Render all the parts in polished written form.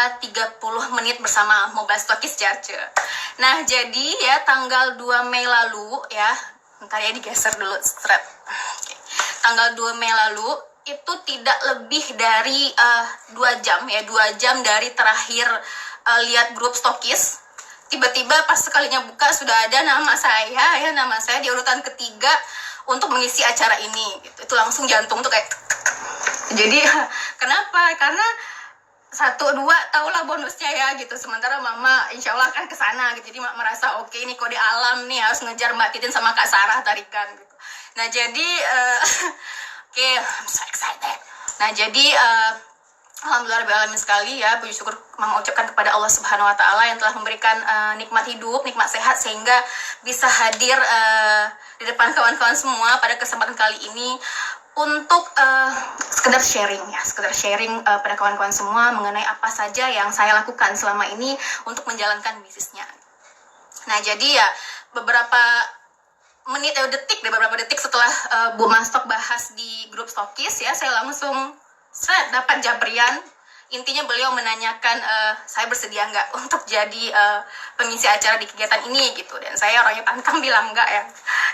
kita 30 menit bersama Mobile Stockist Jarce. Nah, jadi ya tanggal 2 Mei lalu ya, bentar ya digeser dulu strap. Oke. Tanggal 2 Mei lalu itu tidak lebih dari 2 jam ya, 2 jam dari terakhir lihat grup Stockist. Tiba-tiba pas sekalinya buka sudah ada nama saya di urutan ketiga untuk mengisi acara ini gitu. Itu langsung jantung tuh kayak jadi kenapa? Karena 1, 2 tahulah bonusnya ya gitu. Sementara mama insya Allah akan kesana gitu. Jadi merasa oke nih kode alam nih harus ngejar Mbak Titin sama Kak Sarah tarikan gitu. Nah jadi oke, I'm so excited. Nah jadi alhamdulillah sekali ya, puji syukur mama ucapkan kepada Allah Subhanahu Wa Taala yang telah memberikan nikmat hidup, nikmat sehat sehingga bisa hadir di depan kawan-kawan semua pada kesempatan kali ini untuk sekedar sharing pada kawan-kawan semua mengenai apa saja yang saya lakukan selama ini untuk menjalankan bisnisnya. Nah jadi ya beberapa detik setelah Bu Mastok bahas di grup Stockist ya, saya langsung dapat japrian. Intinya beliau menanyakan saya bersedia nggak untuk jadi pengisi acara di kegiatan ini gitu, dan saya orangnya pantang bilang enggak ya.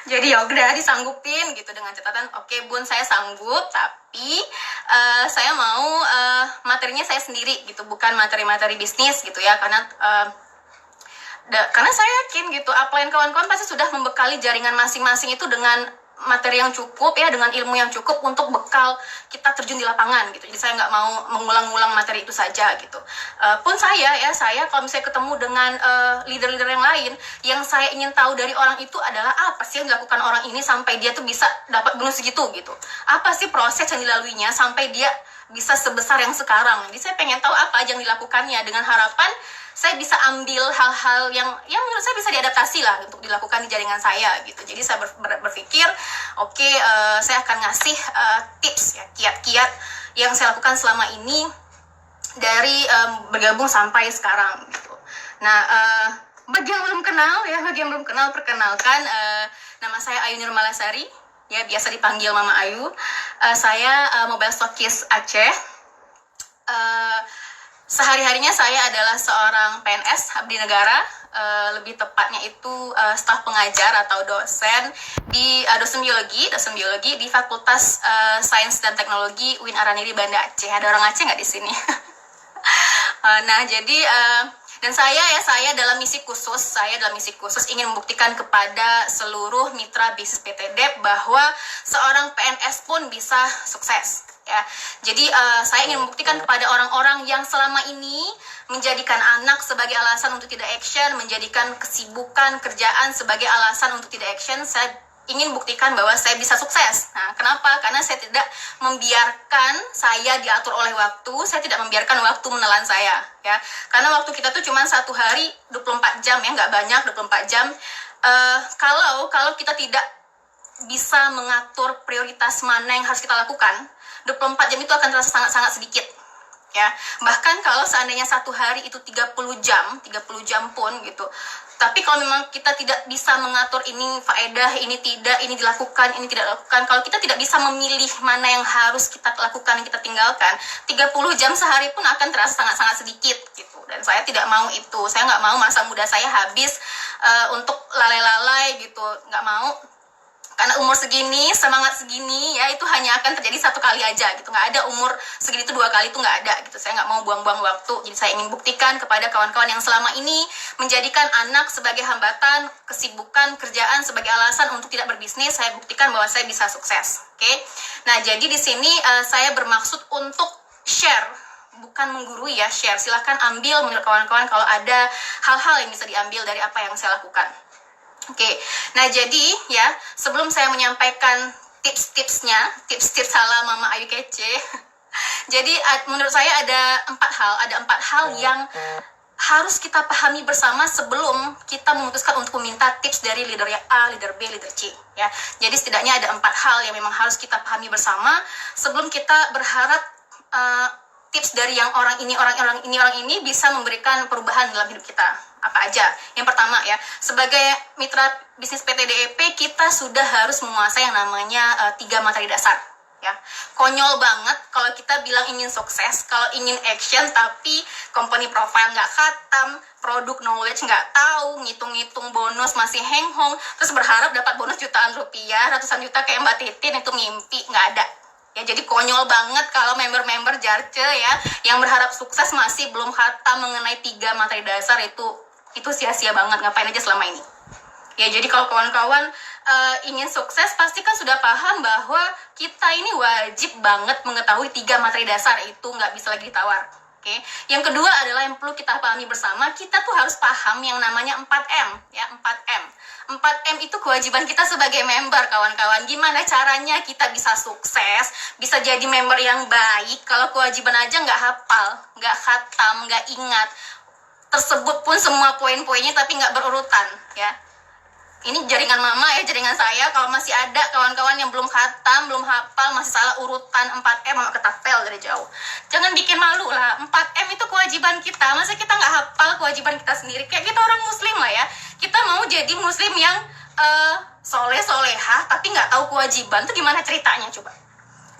Jadi ya udah disanggupin gitu dengan catatan oke, Bun, saya sanggup, tapi saya mau materinya saya sendiri gitu, bukan materi-materi bisnis gitu ya, karena saya yakin gitu upline kawan-kawan pasti sudah membekali jaringan masing-masing itu dengan materi yang cukup ya, dengan ilmu yang cukup untuk bekal kita terjun di lapangan gitu. Jadi saya nggak mau mengulang-ulang materi itu saja gitu. Pun saya kalau misalnya ketemu dengan leader-leader yang lain, yang saya ingin tahu dari orang itu adalah apa sih yang dilakukan orang ini sampai dia tuh bisa dapat bonus segitu gitu. Apa sih proses yang dilaluinya sampai dia bisa sebesar yang sekarang. Jadi saya pengen tahu apa aja yang dilakukannya, dengan harapan saya bisa ambil hal-hal yang menurut saya bisa diadaptasi lah untuk dilakukan di jaringan saya gitu. Jadi saya berpikir oke, saya akan ngasih tips ya, kiat-kiat yang saya lakukan selama ini dari bergabung sampai sekarang gitu. Nah, bagi yang belum kenal perkenalkan, nama saya Ayu Nurmalasari ya, biasa dipanggil Mama Ayu. Saya Mobile Stockist Aceh. Sehari-harinya saya adalah seorang PNS abdi negara, lebih tepatnya itu staf pengajar atau dosen di dosen biologi di Fakultas Sains dan Teknologi UIN Araniri Banda Aceh. Ada orang Aceh nggak di sini? Nah jadi dan saya dalam misi khusus ingin membuktikan kepada seluruh mitra bisnis PT DEP bahwa seorang PNS pun bisa sukses ya. Jadi saya ingin membuktikan kepada orang-orang yang selama ini menjadikan anak sebagai alasan untuk tidak action, menjadikan kesibukan kerjaan sebagai alasan untuk tidak action. Saya ingin buktikan bahwa saya bisa sukses. Nah, kenapa? Karena saya tidak membiarkan saya diatur oleh waktu, saya tidak membiarkan waktu menelan saya, ya. Karena waktu kita tuh cuma 1 hari 24 jam ya, nggak banyak 24 jam. Kalau kita tidak bisa mengatur prioritas mana yang harus kita lakukan, 24 jam itu akan terasa sangat-sangat sedikit. Ya, bahkan kalau seandainya 1 hari itu 30 jam pun gitu. Tapi kalau memang kita tidak bisa mengatur ini faedah, ini tidak, ini dilakukan, ini tidak dilakukan. Kalau kita tidak bisa memilih mana yang harus kita lakukan, yang kita tinggalkan, 30 jam sehari pun akan terasa sangat-sangat sedikit gitu. Dan saya tidak mau itu. Saya nggak mau masa muda saya habis untuk lalai-lalai gitu. Nggak mau. Karena umur segini, semangat segini ya, itu hanya akan terjadi 1 kali aja gitu. Nggak ada umur segini itu 2 kali, itu nggak ada gitu. Saya nggak mau buang-buang waktu. Jadi saya ingin buktikan kepada kawan-kawan yang selama ini menjadikan anak sebagai hambatan, kesibukan, kerjaan sebagai alasan untuk tidak berbisnis. Saya buktikan bahwa saya bisa sukses. Oke? Nah, jadi di sini saya bermaksud untuk share, bukan menggurui ya, share. Silahkan ambil menurut kawan-kawan kalau ada hal-hal yang bisa diambil dari apa yang saya lakukan. Oke, nah jadi ya, sebelum saya menyampaikan tips-tips ala Mama Ayu Kece, jadi menurut saya ada 4 hal yang harus kita pahami bersama sebelum kita memutuskan untuk meminta tips dari leader A, leader B, leader C ya. Jadi setidaknya ada 4 hal yang memang harus kita pahami bersama sebelum kita berharap tips dari yang orang ini bisa memberikan perubahan dalam hidup kita. Apa aja? Yang pertama ya, sebagai mitra bisnis PT DEP kita sudah harus menguasai yang namanya 3 materi dasar ya. Konyol banget kalau kita bilang ingin sukses, kalau ingin action tapi company profile nggak khatam, produk knowledge nggak tahu, ngitung-ngitung bonus masih henghong, terus berharap dapat bonus jutaan rupiah, ratusan juta kayak Mbak Titin, itu mimpi, nggak ada. Ya, jadi konyol banget kalau member-member Jarce ya yang berharap sukses masih belum khatam mengenai 3 materi dasar, itu sia-sia banget, ngapain aja selama ini. Ya, jadi kalau kawan-kawan ingin sukses pasti kan sudah paham bahwa kita ini wajib banget mengetahui 3 materi dasar, itu nggak bisa lagi ditawar. Oke. Yang kedua adalah yang perlu kita pahami bersama, kita tuh harus paham yang namanya 4M ya, 4M. 4M itu kewajiban kita sebagai member, kawan-kawan. Gimana caranya kita bisa sukses, bisa jadi member yang baik kalau kewajiban aja nggak hafal, nggak khatam, nggak ingat. Tersebut pun semua poin-poinnya tapi nggak berurutan ya. Ini jaringan mama ya, jaringan saya. Kalau masih ada kawan-kawan yang belum khatam, belum hafal, masih salah urutan 4M, mama ketapel dari jauh. Jangan bikin malu lah. 4M itu kewajiban kita. Masa kita nggak hafal kewajiban kita sendiri? Kayak kita orang muslim lah ya. Kita mau jadi muslim yang soleh-solehah tapi nggak tahu kewajiban. Itu gimana ceritanya coba?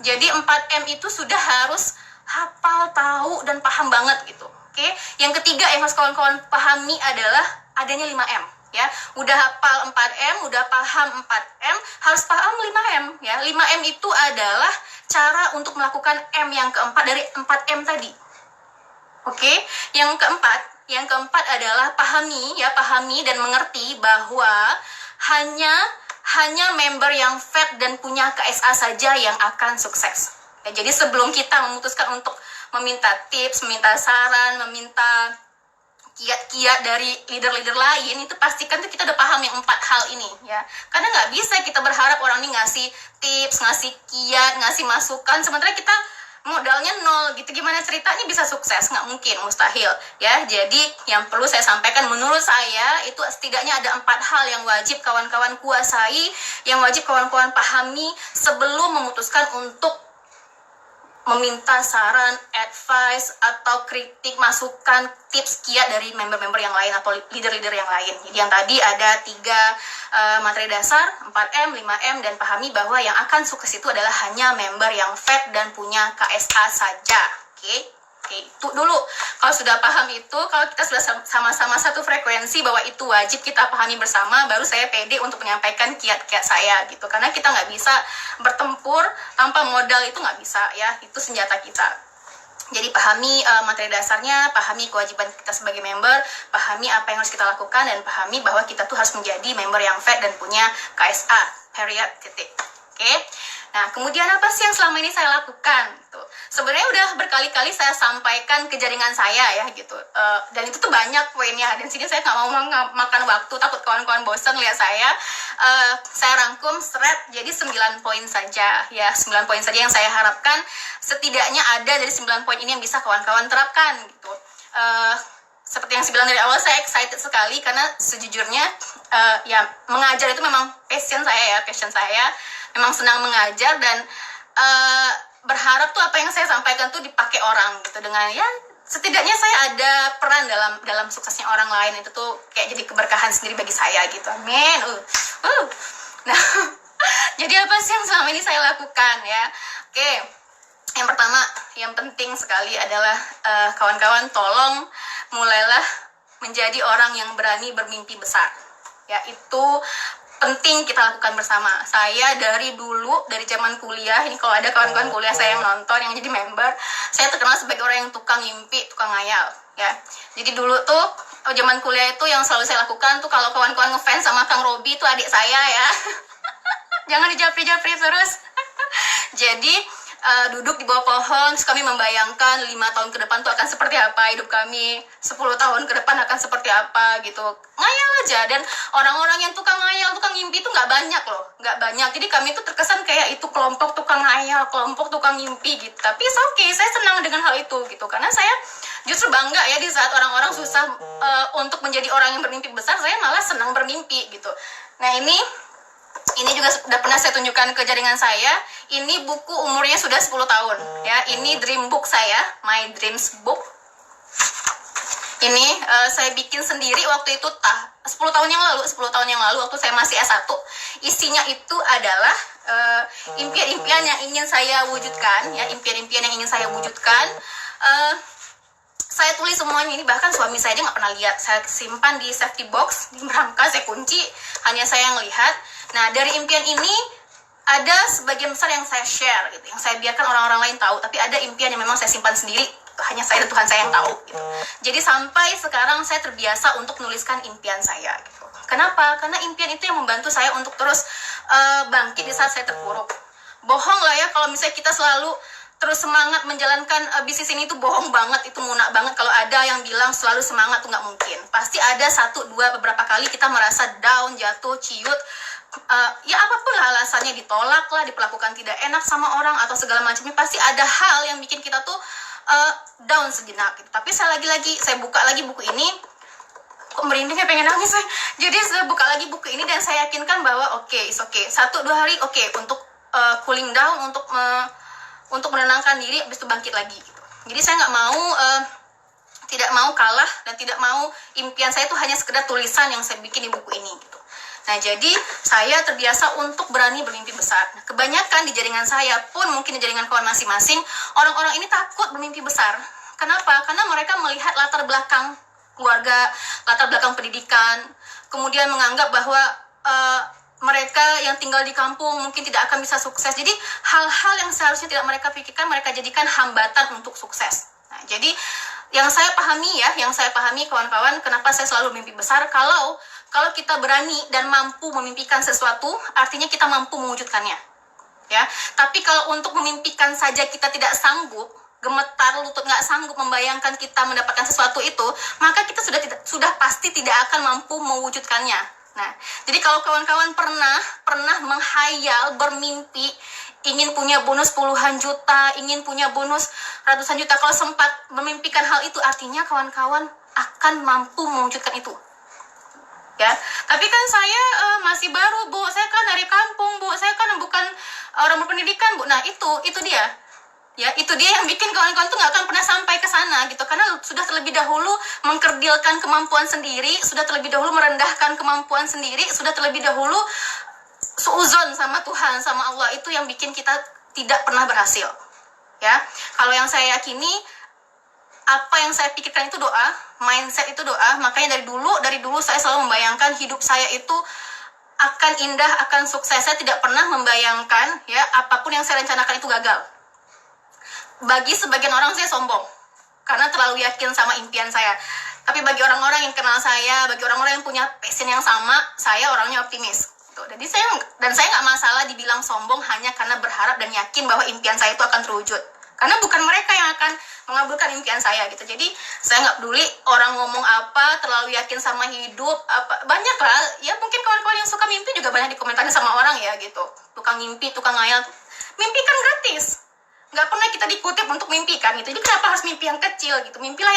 Jadi 4M itu sudah harus hafal, tahu, dan paham banget gitu. Oke? Yang ketiga yang harus kawan-kawan pahami adalah adanya 5M. Ya, udah hafal 4M, udah paham 4M, harus paham 5M ya. 5M itu adalah cara untuk melakukan M yang keempat dari 4M tadi. Oke, yang keempat adalah pahami dan mengerti bahwa hanya member yang vet dan punya KSA saja yang akan sukses. Ya, jadi sebelum kita memutuskan untuk meminta tips, meminta saran, meminta kiat-kiat dari leader-leader lain, itu pastikan tuh kita udah paham yang 4 hal ini ya. Karena nggak bisa kita berharap orang ini ngasih tips, ngasih kiat, ngasih masukan, sementara kita modalnya 0 gitu. Gimana ceritanya bisa sukses? Nggak mungkin, mustahil ya. Jadi yang perlu saya sampaikan, menurut saya itu setidaknya ada 4 hal yang wajib kawan-kawan kuasai, yang wajib kawan-kawan pahami sebelum memutuskan untuk meminta saran, advice, atau kritik, masukan, tips, kiat dari member-member yang lain atau leader-leader yang lain. Jadi yang tadi ada 3 materi dasar, 4M, 5M, dan pahami bahwa yang akan sukses itu adalah hanya member yang vet dan punya KSA saja. Oke, itu dulu. Kalau sudah paham itu, kalau kita sudah sama-sama satu frekuensi bahwa itu wajib kita pahami bersama, baru saya pede untuk menyampaikan kiat-kiat saya gitu. Karena kita nggak bisa bertempur tanpa modal, itu nggak bisa ya, itu senjata kita. Jadi pahami materi dasarnya, pahami kewajiban kita sebagai member, pahami apa yang harus kita lakukan, dan pahami bahwa kita tuh harus menjadi member yang vet dan punya KSA, period, titik. Oke. Nah, kemudian apa sih yang selama ini saya lakukan? Gitu. Sebenarnya udah berkali-kali saya sampaikan ke jaringan saya ya gitu. Dan itu tuh banyak poinnya. Dan sini saya nggak mau makan waktu, takut kawan-kawan bosan lihat saya. Saya rangkum seret jadi 9 poin saja ya. 9 poin saja yang saya harapkan setidaknya ada dari 9 poin ini yang bisa kawan-kawan terapkan gitu. Seperti yang saya bilang dari awal, saya excited sekali karena sejujurnya ya mengajar itu memang passion saya. Memang senang mengajar dan berharap tuh apa yang saya sampaikan tuh dipakai orang gitu, dengan ya setidaknya saya ada peran dalam suksesnya orang lain. Itu tuh kayak jadi keberkahan sendiri bagi saya gitu. Amin. Nah, jadi apa sih yang selama ini saya lakukan ya? Oke. Yang pertama, yang penting sekali adalah kawan-kawan tolong mulailah menjadi orang yang berani bermimpi besar. Ya, itu penting kita lakukan bersama. Saya dari dulu, dari zaman kuliah, ini kalau ada kawan-kawan kuliah saya yang nonton, yang jadi member, saya terkenal sebagai orang yang tukang ngimpi, tukang ngayal ya. Jadi dulu tuh zaman kuliah itu yang selalu saya lakukan tuh, kalau kawan-kawan ngefans sama Kang Robi tuh adik saya ya. Jangan dijapri-japri terus. Jadi duduk di bawah pohon, terus kami membayangkan 5 tahun ke depan tuh akan seperti apa hidup kami, 10 tahun ke depan akan seperti apa gitu. Ngayal aja. Dan orang-orang yang tukang ngayal, tukang ngimpi itu nggak banyak loh, nggak banyak. Jadi kami tuh terkesan kayak itu kelompok tukang ngayal, kelompok tukang ngimpi gitu. Tapi oke, saya senang dengan hal itu gitu, karena saya justru bangga ya di saat orang-orang susah untuk menjadi orang yang bermimpi besar, saya malah senang bermimpi gitu. Nah, ini juga sudah pernah saya tunjukkan ke jaringan saya. Ini buku umurnya sudah 10 tahun ya. Ini dream book saya, My Dreams Book. Ini saya bikin sendiri waktu itu 10 tahun yang lalu, 10 tahun yang lalu waktu saya masih S1. Isinya itu adalah impian-impian yang ingin saya wujudkan, ya, impian-impian yang ingin saya wujudkan. Saya tulis semuanya ini, bahkan suami saya dia nggak pernah lihat. Saya simpan di safety box, di berangkas saya kunci, hanya saya yang lihat. Nah, dari impian ini ada sebagian besar yang saya share gitu, yang saya biarkan orang-orang lain tahu, tapi ada impian yang memang saya simpan sendiri, hanya saya dan Tuhan saya yang tahu gitu. Jadi sampai sekarang saya terbiasa untuk menuliskan impian saya gitu. Kenapa? Karena impian itu yang membantu saya untuk terus bangkit di saat saya terpuruk. Bohong lah ya kalau misalnya kita selalu terus semangat menjalankan bisnis ini, tuh bohong banget, itu munak banget kalau ada yang bilang selalu semangat, tuh nggak mungkin. Pasti ada satu, dua, beberapa kali kita merasa down, jatuh, ciut, ya apapun lah alasannya, ditolak lah, diperlakukan tidak enak sama orang atau segala macamnya, pasti ada hal yang bikin kita tuh down sejenak gitu. Tapi saya buka lagi buku ini, kok merinding, pengen nangis saya. Jadi saya buka lagi buku ini dan saya yakinkan bahwa it's okay. 1-2 hari untuk cooling down, untuk menenangkan diri, habis itu bangkit lagi gitu. Jadi saya tidak mau kalah dan tidak mau impian saya itu hanya sekedar tulisan yang saya bikin di buku ini gitu. Nah, jadi saya terbiasa untuk berani bermimpi besar. Nah, kebanyakan di jaringan saya pun, mungkin di jaringan kawan masing-masing, orang-orang ini takut bermimpi besar. Kenapa? Karena mereka melihat latar belakang keluarga, latar belakang pendidikan, kemudian menganggap bahwa mereka yang tinggal di kampung mungkin tidak akan bisa sukses. Jadi hal-hal yang seharusnya tidak mereka pikirkan, mereka jadikan hambatan untuk sukses. Nah, jadi yang saya pahami kawan-kawan, kenapa saya selalu mimpi besar, kalau kita berani dan mampu memimpikan sesuatu, artinya kita mampu mewujudkannya. Ya, tapi kalau untuk memimpikan saja kita tidak sanggup, gemetar lutut, nggak sanggup membayangkan kita mendapatkan sesuatu itu, maka kita sudah pasti tidak akan mampu mewujudkannya. Nah, jadi kalau kawan-kawan pernah menghayal, bermimpi, ingin punya bonus puluhan juta, ingin punya bonus ratusan juta, kalau sempat memimpikan hal itu, artinya kawan-kawan akan mampu mewujudkan itu. Ya, tapi kan saya masih baru, Bu. Saya kan dari kampung, Bu. Saya kan bukan orang berpendidikan, Bu. Nah, itu dia. Ya, itu dia yang bikin kawan-kawan tuh nggak akan pernah sampai ke sana gitu, karena sudah terlebih dahulu mengkerdilkan kemampuan sendiri, sudah terlebih dahulu merendahkan kemampuan sendiri, sudah terlebih dahulu suuzon sama Tuhan, sama Allah, itu yang bikin kita tidak pernah berhasil. Ya, kalau yang saya yakini, apa yang saya pikirkan itu doa, mindset itu doa. Makanya dari dulu saya selalu membayangkan hidup saya itu akan indah, akan sukses. Saya tidak pernah membayangkan ya apapun yang saya rencanakan itu gagal. Bagi sebagian orang saya sombong karena terlalu yakin sama impian saya. Tapi bagi orang-orang yang kenal saya, bagi orang-orang yang punya passion yang sama, saya orangnya optimis. Jadi saya nggak masalah dibilang sombong hanya karena berharap dan yakin bahwa impian saya itu akan terwujud. Karena bukan mereka yang akan mengabulkan impian saya gitu. Jadi saya nggak peduli orang ngomong apa, terlalu yakin sama hidup, apa banyak lah. Ya mungkin kawan-kawan yang suka mimpi juga banyak dikomentarin sama orang ya gitu. Tukang mimpi, tukang ngayal. Mimpi kan gratis. Nggak pernah kita dikutip untuk mimpikan gitu. Jadi kenapa harus mimpi yang kecil gitu? Mimpilah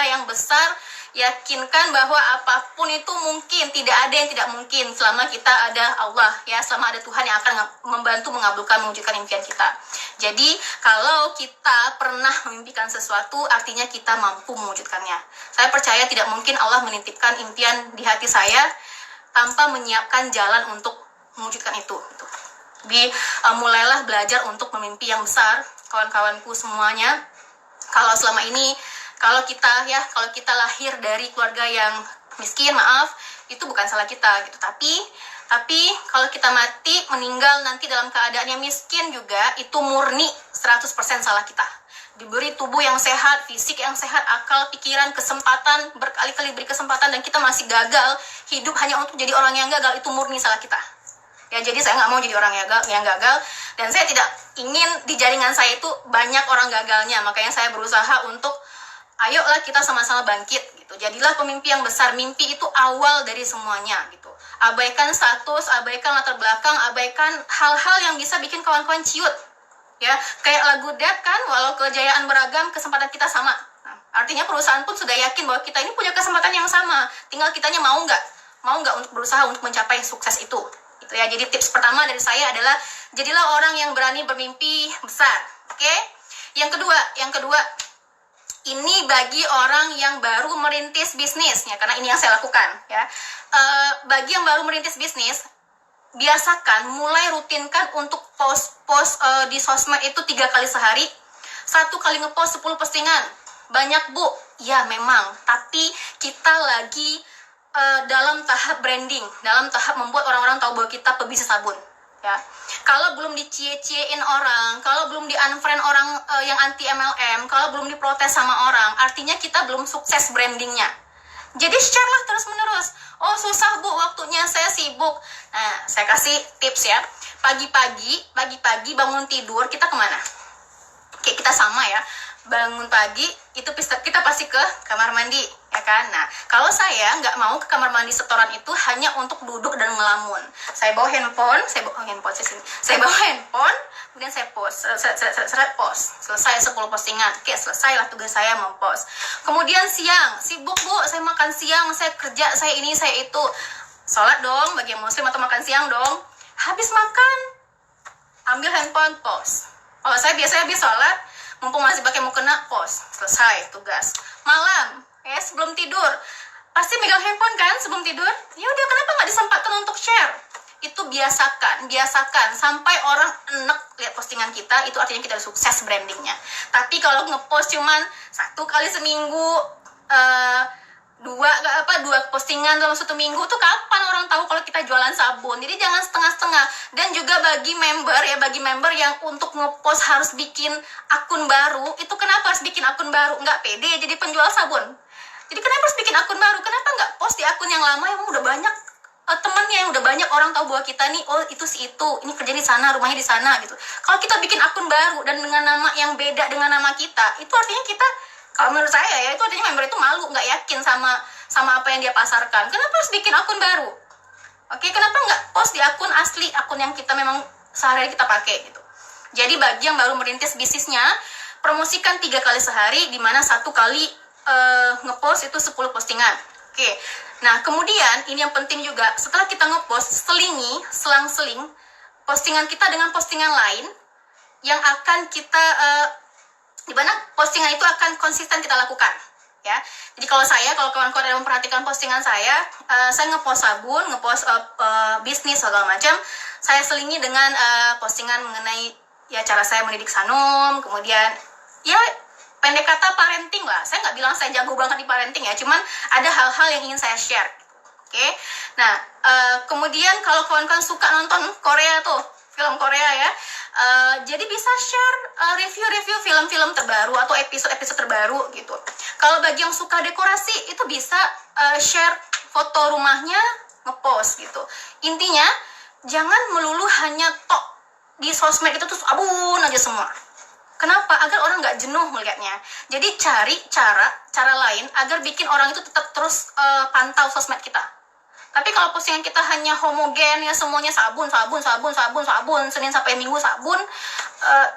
yang besar, yakinkan bahwa apapun itu mungkin, tidak ada yang tidak mungkin selama kita ada Allah ya, selama ada Tuhan yang akan membantu mewujudkan impian kita. Jadi kalau kita pernah memimpikan sesuatu, artinya kita mampu mewujudkannya. Saya percaya tidak mungkin Allah menitipkan impian di hati saya tanpa menyiapkan jalan untuk mewujudkan itu gitu. Mulailah belajar untuk memimpi yang besar, kawan-kawanku semuanya. Kalau selama ini, kalau kita lahir dari keluarga yang miskin, maaf, itu bukan salah kita gitu. Tapi kalau kita mati, meninggal nanti dalam keadaan yang miskin juga, itu murni 100% salah kita. Diberi tubuh yang sehat, fisik yang sehat, akal, pikiran, kesempatan, berkali-kali beri kesempatan, dan kita masih gagal hidup hanya untuk jadi orang yang gagal, itu murni salah kita. Ya, jadi saya nggak mau jadi orang yang gagal, dan saya tidak ingin di jaringan saya itu banyak orang gagalnya. Makanya saya berusaha untuk ayolah kita sama-sama bangkit gitu. Jadilah pemimpi yang besar. Mimpi itu awal dari semuanya gitu. Abaikan status, abaikan latar belakang, abaikan hal-hal yang bisa bikin kawan-kawan ciut. Ya, kayak lagu Dead kan, walau kejayaan beragam, kesempatan kita sama. Nah, artinya perusahaan pun sudah yakin bahwa kita ini punya kesempatan yang sama. Tinggal kitanya mau nggak untuk berusaha untuk mencapai sukses itu. Gitu ya. Jadi tips pertama dari saya adalah jadilah orang yang berani bermimpi besar. Oke? Yang kedua, Ini bagi orang yang baru merintis bisnis, ya, karena ini yang saya lakukan, ya. Bagi yang baru merintis bisnis, biasakan, mulai rutinkan untuk post di sosmed itu 3 kali sehari. 1 kali ngepost 10 postingan. Banyak, Bu. Ya, memang. Tapi kita lagi dalam tahap branding, dalam tahap membuat orang-orang tahu bahwa kita pebisnis sabun. Ya, kalau belum dicie-ciein orang, kalau belum di-unfriend orang yang anti MLM, kalau belum diprotes sama orang, artinya kita belum sukses brandingnya. Jadi share lah terus-menerus. Oh, susah, Bu, waktunya saya sibuk. Nah, saya kasih tips ya. Pagi-pagi bangun tidur, kita kemana? Kayak kita sama ya, bangun pagi itu kita pasti ke kamar mandi, ya kan? Nah, kalau saya nggak mau ke kamar mandi setoran itu hanya untuk duduk dan ngelamun. Saya bawa handphone, saya bawa handphone, kemudian saya post, selesai 10 postingan. Oke, selesailah tugas saya mempost. Kemudian siang, sibuk, Bu, saya makan siang, saya kerja, saya ini, saya itu. Sholat dong, bagi muslim, atau makan siang dong. Habis makan, ambil handphone, post. Kalau saya biasanya habis sholat, mumpung masih pakai mukena, post. Selesai tugas. Malam, sebelum tidur, pasti megang handphone kan sebelum tidur? Ya udah, kenapa nggak disempatkan untuk share? Itu biasakan sampai orang enek lihat postingan kita, itu artinya kita udah sukses brandingnya. Tapi kalau ngepost cuman 1 kali seminggu, dua postingan dalam 1 minggu, tuh kapan orang tahu kalau kita jualan sabun? Jadi jangan setengah-setengah. Dan juga bagi member yang untuk ngepost harus bikin akun baru, itu kenapa harus bikin akun baru? Nggak pede jadi penjual sabun. Jadi kenapa harus bikin akun baru? Kenapa nggak post di akun yang lama yang udah banyak temennya, yang udah banyak orang tahu bahwa kita nih, oh itu si itu, ini kerja di sana, rumahnya di sana gitu. Kalau kita bikin akun baru dan dengan nama yang beda dengan nama kita, itu artinya kita, kalau menurut saya ya, itu artinya member itu malu, nggak yakin sama apa yang dia pasarkan. Kenapa harus bikin akun baru? Oke, kenapa nggak post di akun asli, akun yang kita memang sehari-hari kita pakai gitu. Jadi bagi yang baru merintis bisnisnya, promosikan 3 kali sehari, di mana 1 kali ngepost itu 10 postingan. Oke, nah kemudian ini yang penting juga, setelah kita ngepost, selang-seling postingan kita dengan postingan lain yang akan kita di mana postingan itu akan konsisten kita lakukan, ya. Jadi kalau kawan-kawan yang memperhatikan postingan saya ngepost sabun, ngepost bisnis segala macam, saya selingi dengan postingan mengenai ya cara saya mendidik Sanum, kemudian ya pendek kata parenting lah. Saya nggak bilang saya jago banget di parenting ya, cuman ada hal-hal yang ingin saya share. Oke, nah kemudian kalau kawan-kawan suka nonton Korea tuh, film Korea ya, jadi bisa share review-review film-film terbaru atau episode-episode terbaru gitu. Kalau bagi yang suka dekorasi, itu bisa share foto rumahnya, ngepost gitu. Intinya jangan melulu hanya tok di sosmed itu tuh sabun aja semua. Kenapa? Agar orang nggak jenuh melihatnya. Jadi cari cara lain agar bikin orang itu tetap terus pantau sosmed kita. Tapi kalau postingan kita hanya homogen ya, semuanya sabun, Senin sampai Minggu sabun,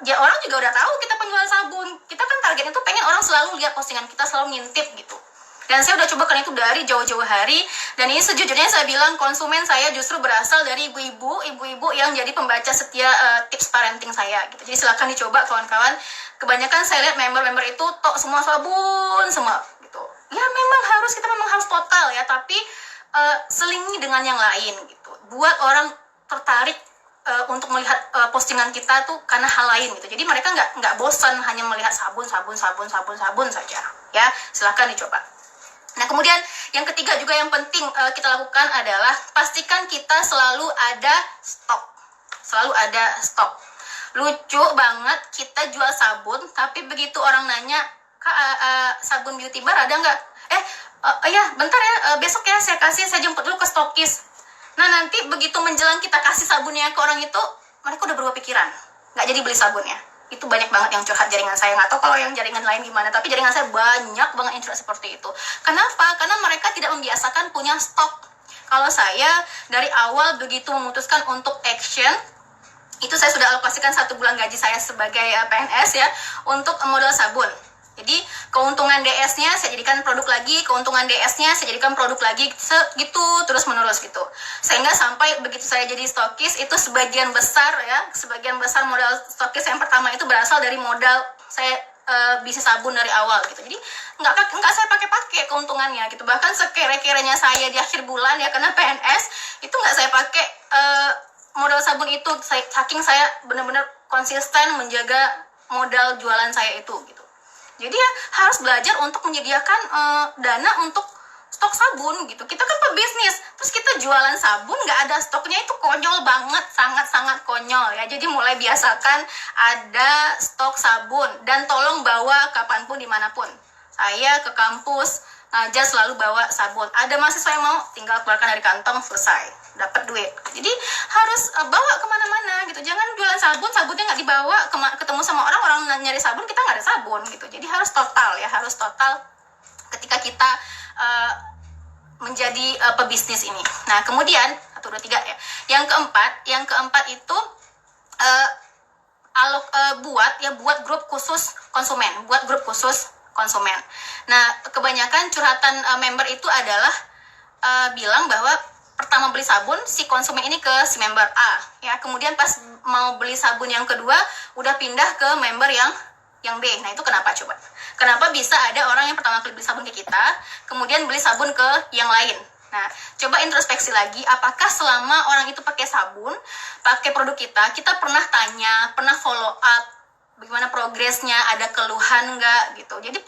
ya orang juga udah tahu kita penjual sabun. Kita kan targetnya tuh pengen orang selalu lihat postingan kita, selalu ngintip gitu. Dan saya udah coba itu dari jauh-jauh hari, dan ini sejujurnya saya bilang konsumen saya justru berasal dari ibu-ibu yang jadi pembaca setia tips parenting saya gitu. Jadi silakan dicoba kawan-kawan. Kebanyakan saya lihat member-member itu tok semua sabun semua gitu. Ya memang harus total ya, tapi selingi dengan yang lain gitu. Buat orang tertarik untuk melihat postingan kita tuh karena hal lain gitu. Jadi mereka nggak bosan hanya melihat sabun saja. Ya, silakan dicoba. Nah, kemudian yang ketiga juga yang penting kita lakukan adalah pastikan kita selalu ada stok. Lucu banget, kita jual sabun, tapi begitu orang nanya, Kak, sabun beauty bar ada nggak? Ya, bentar ya, besok ya saya jemput dulu ke stokis. Nah, nanti begitu menjelang kita kasih sabunnya ke orang itu, mereka udah berubah pikiran, nggak jadi beli sabunnya. Itu banyak banget yang curhat jaringan saya. Nggak tahu kalau yang jaringan lain gimana, tapi jaringan saya banyak banget yang curhat seperti itu. Kenapa? Karena mereka tidak membiasakan punya stok. Kalau saya dari awal begitu memutuskan untuk action, itu saya sudah alokasikan 1 bulan gaji saya sebagai PNS ya untuk modal sabun. Jadi keuntungan DS-nya saya jadikan produk lagi, keuntungan DS-nya saya jadikan produk lagi, gitu terus menerus gitu. Sehingga sampai begitu saya jadi stokis, itu sebagian besar modal stokis yang pertama itu berasal dari modal saya bisnis sabun dari awal gitu. Jadi nggak saya pakai keuntungannya gitu. Bahkan sekere-kerenya saya di akhir bulan ya karena PNS itu nggak saya pakai modal sabun itu. Saking saya benar-benar konsisten menjaga modal jualan saya itu gitu. Jadi ya harus belajar untuk menyediakan dana untuk stok sabun gitu. Kita kan pebisnis, terus kita jualan sabun nggak ada stoknya, itu konyol banget, sangat-sangat konyol ya. Jadi mulai biasakan ada stok sabun dan tolong bawa kapanpun dimanapun. Saya ke kampus ngajar selalu bawa sabun. Ada mahasiswa yang mau, tinggal keluarkan dari kantong, selesai, dapat duit. Jadi harus bawa kemana-mana gitu. Jangan jualan sabun, sabunnya nggak dibawa, ketemu sama orang nyari sabun, kita nggak ada sabun gitu. Jadi harus total ya, harus total ketika kita menjadi pebisnis ini. Nah kemudian 1, 2, 3 ya. Yang keempat itu buat grup khusus konsumen. Nah kebanyakan curhatan member itu adalah bilang bahwa pertama beli sabun si konsumen ini ke si member A ya, kemudian pas mau beli sabun yang kedua udah pindah ke member yang B. Nah itu kenapa coba? Kenapa bisa ada orang yang pertama kali beli sabun ke kita, kemudian beli sabun ke yang lain? Nah, coba introspeksi lagi, apakah selama orang itu pakai sabun, pakai produk kita pernah tanya, pernah follow up, bagaimana progresnya, ada keluhan nggak gitu. Jadi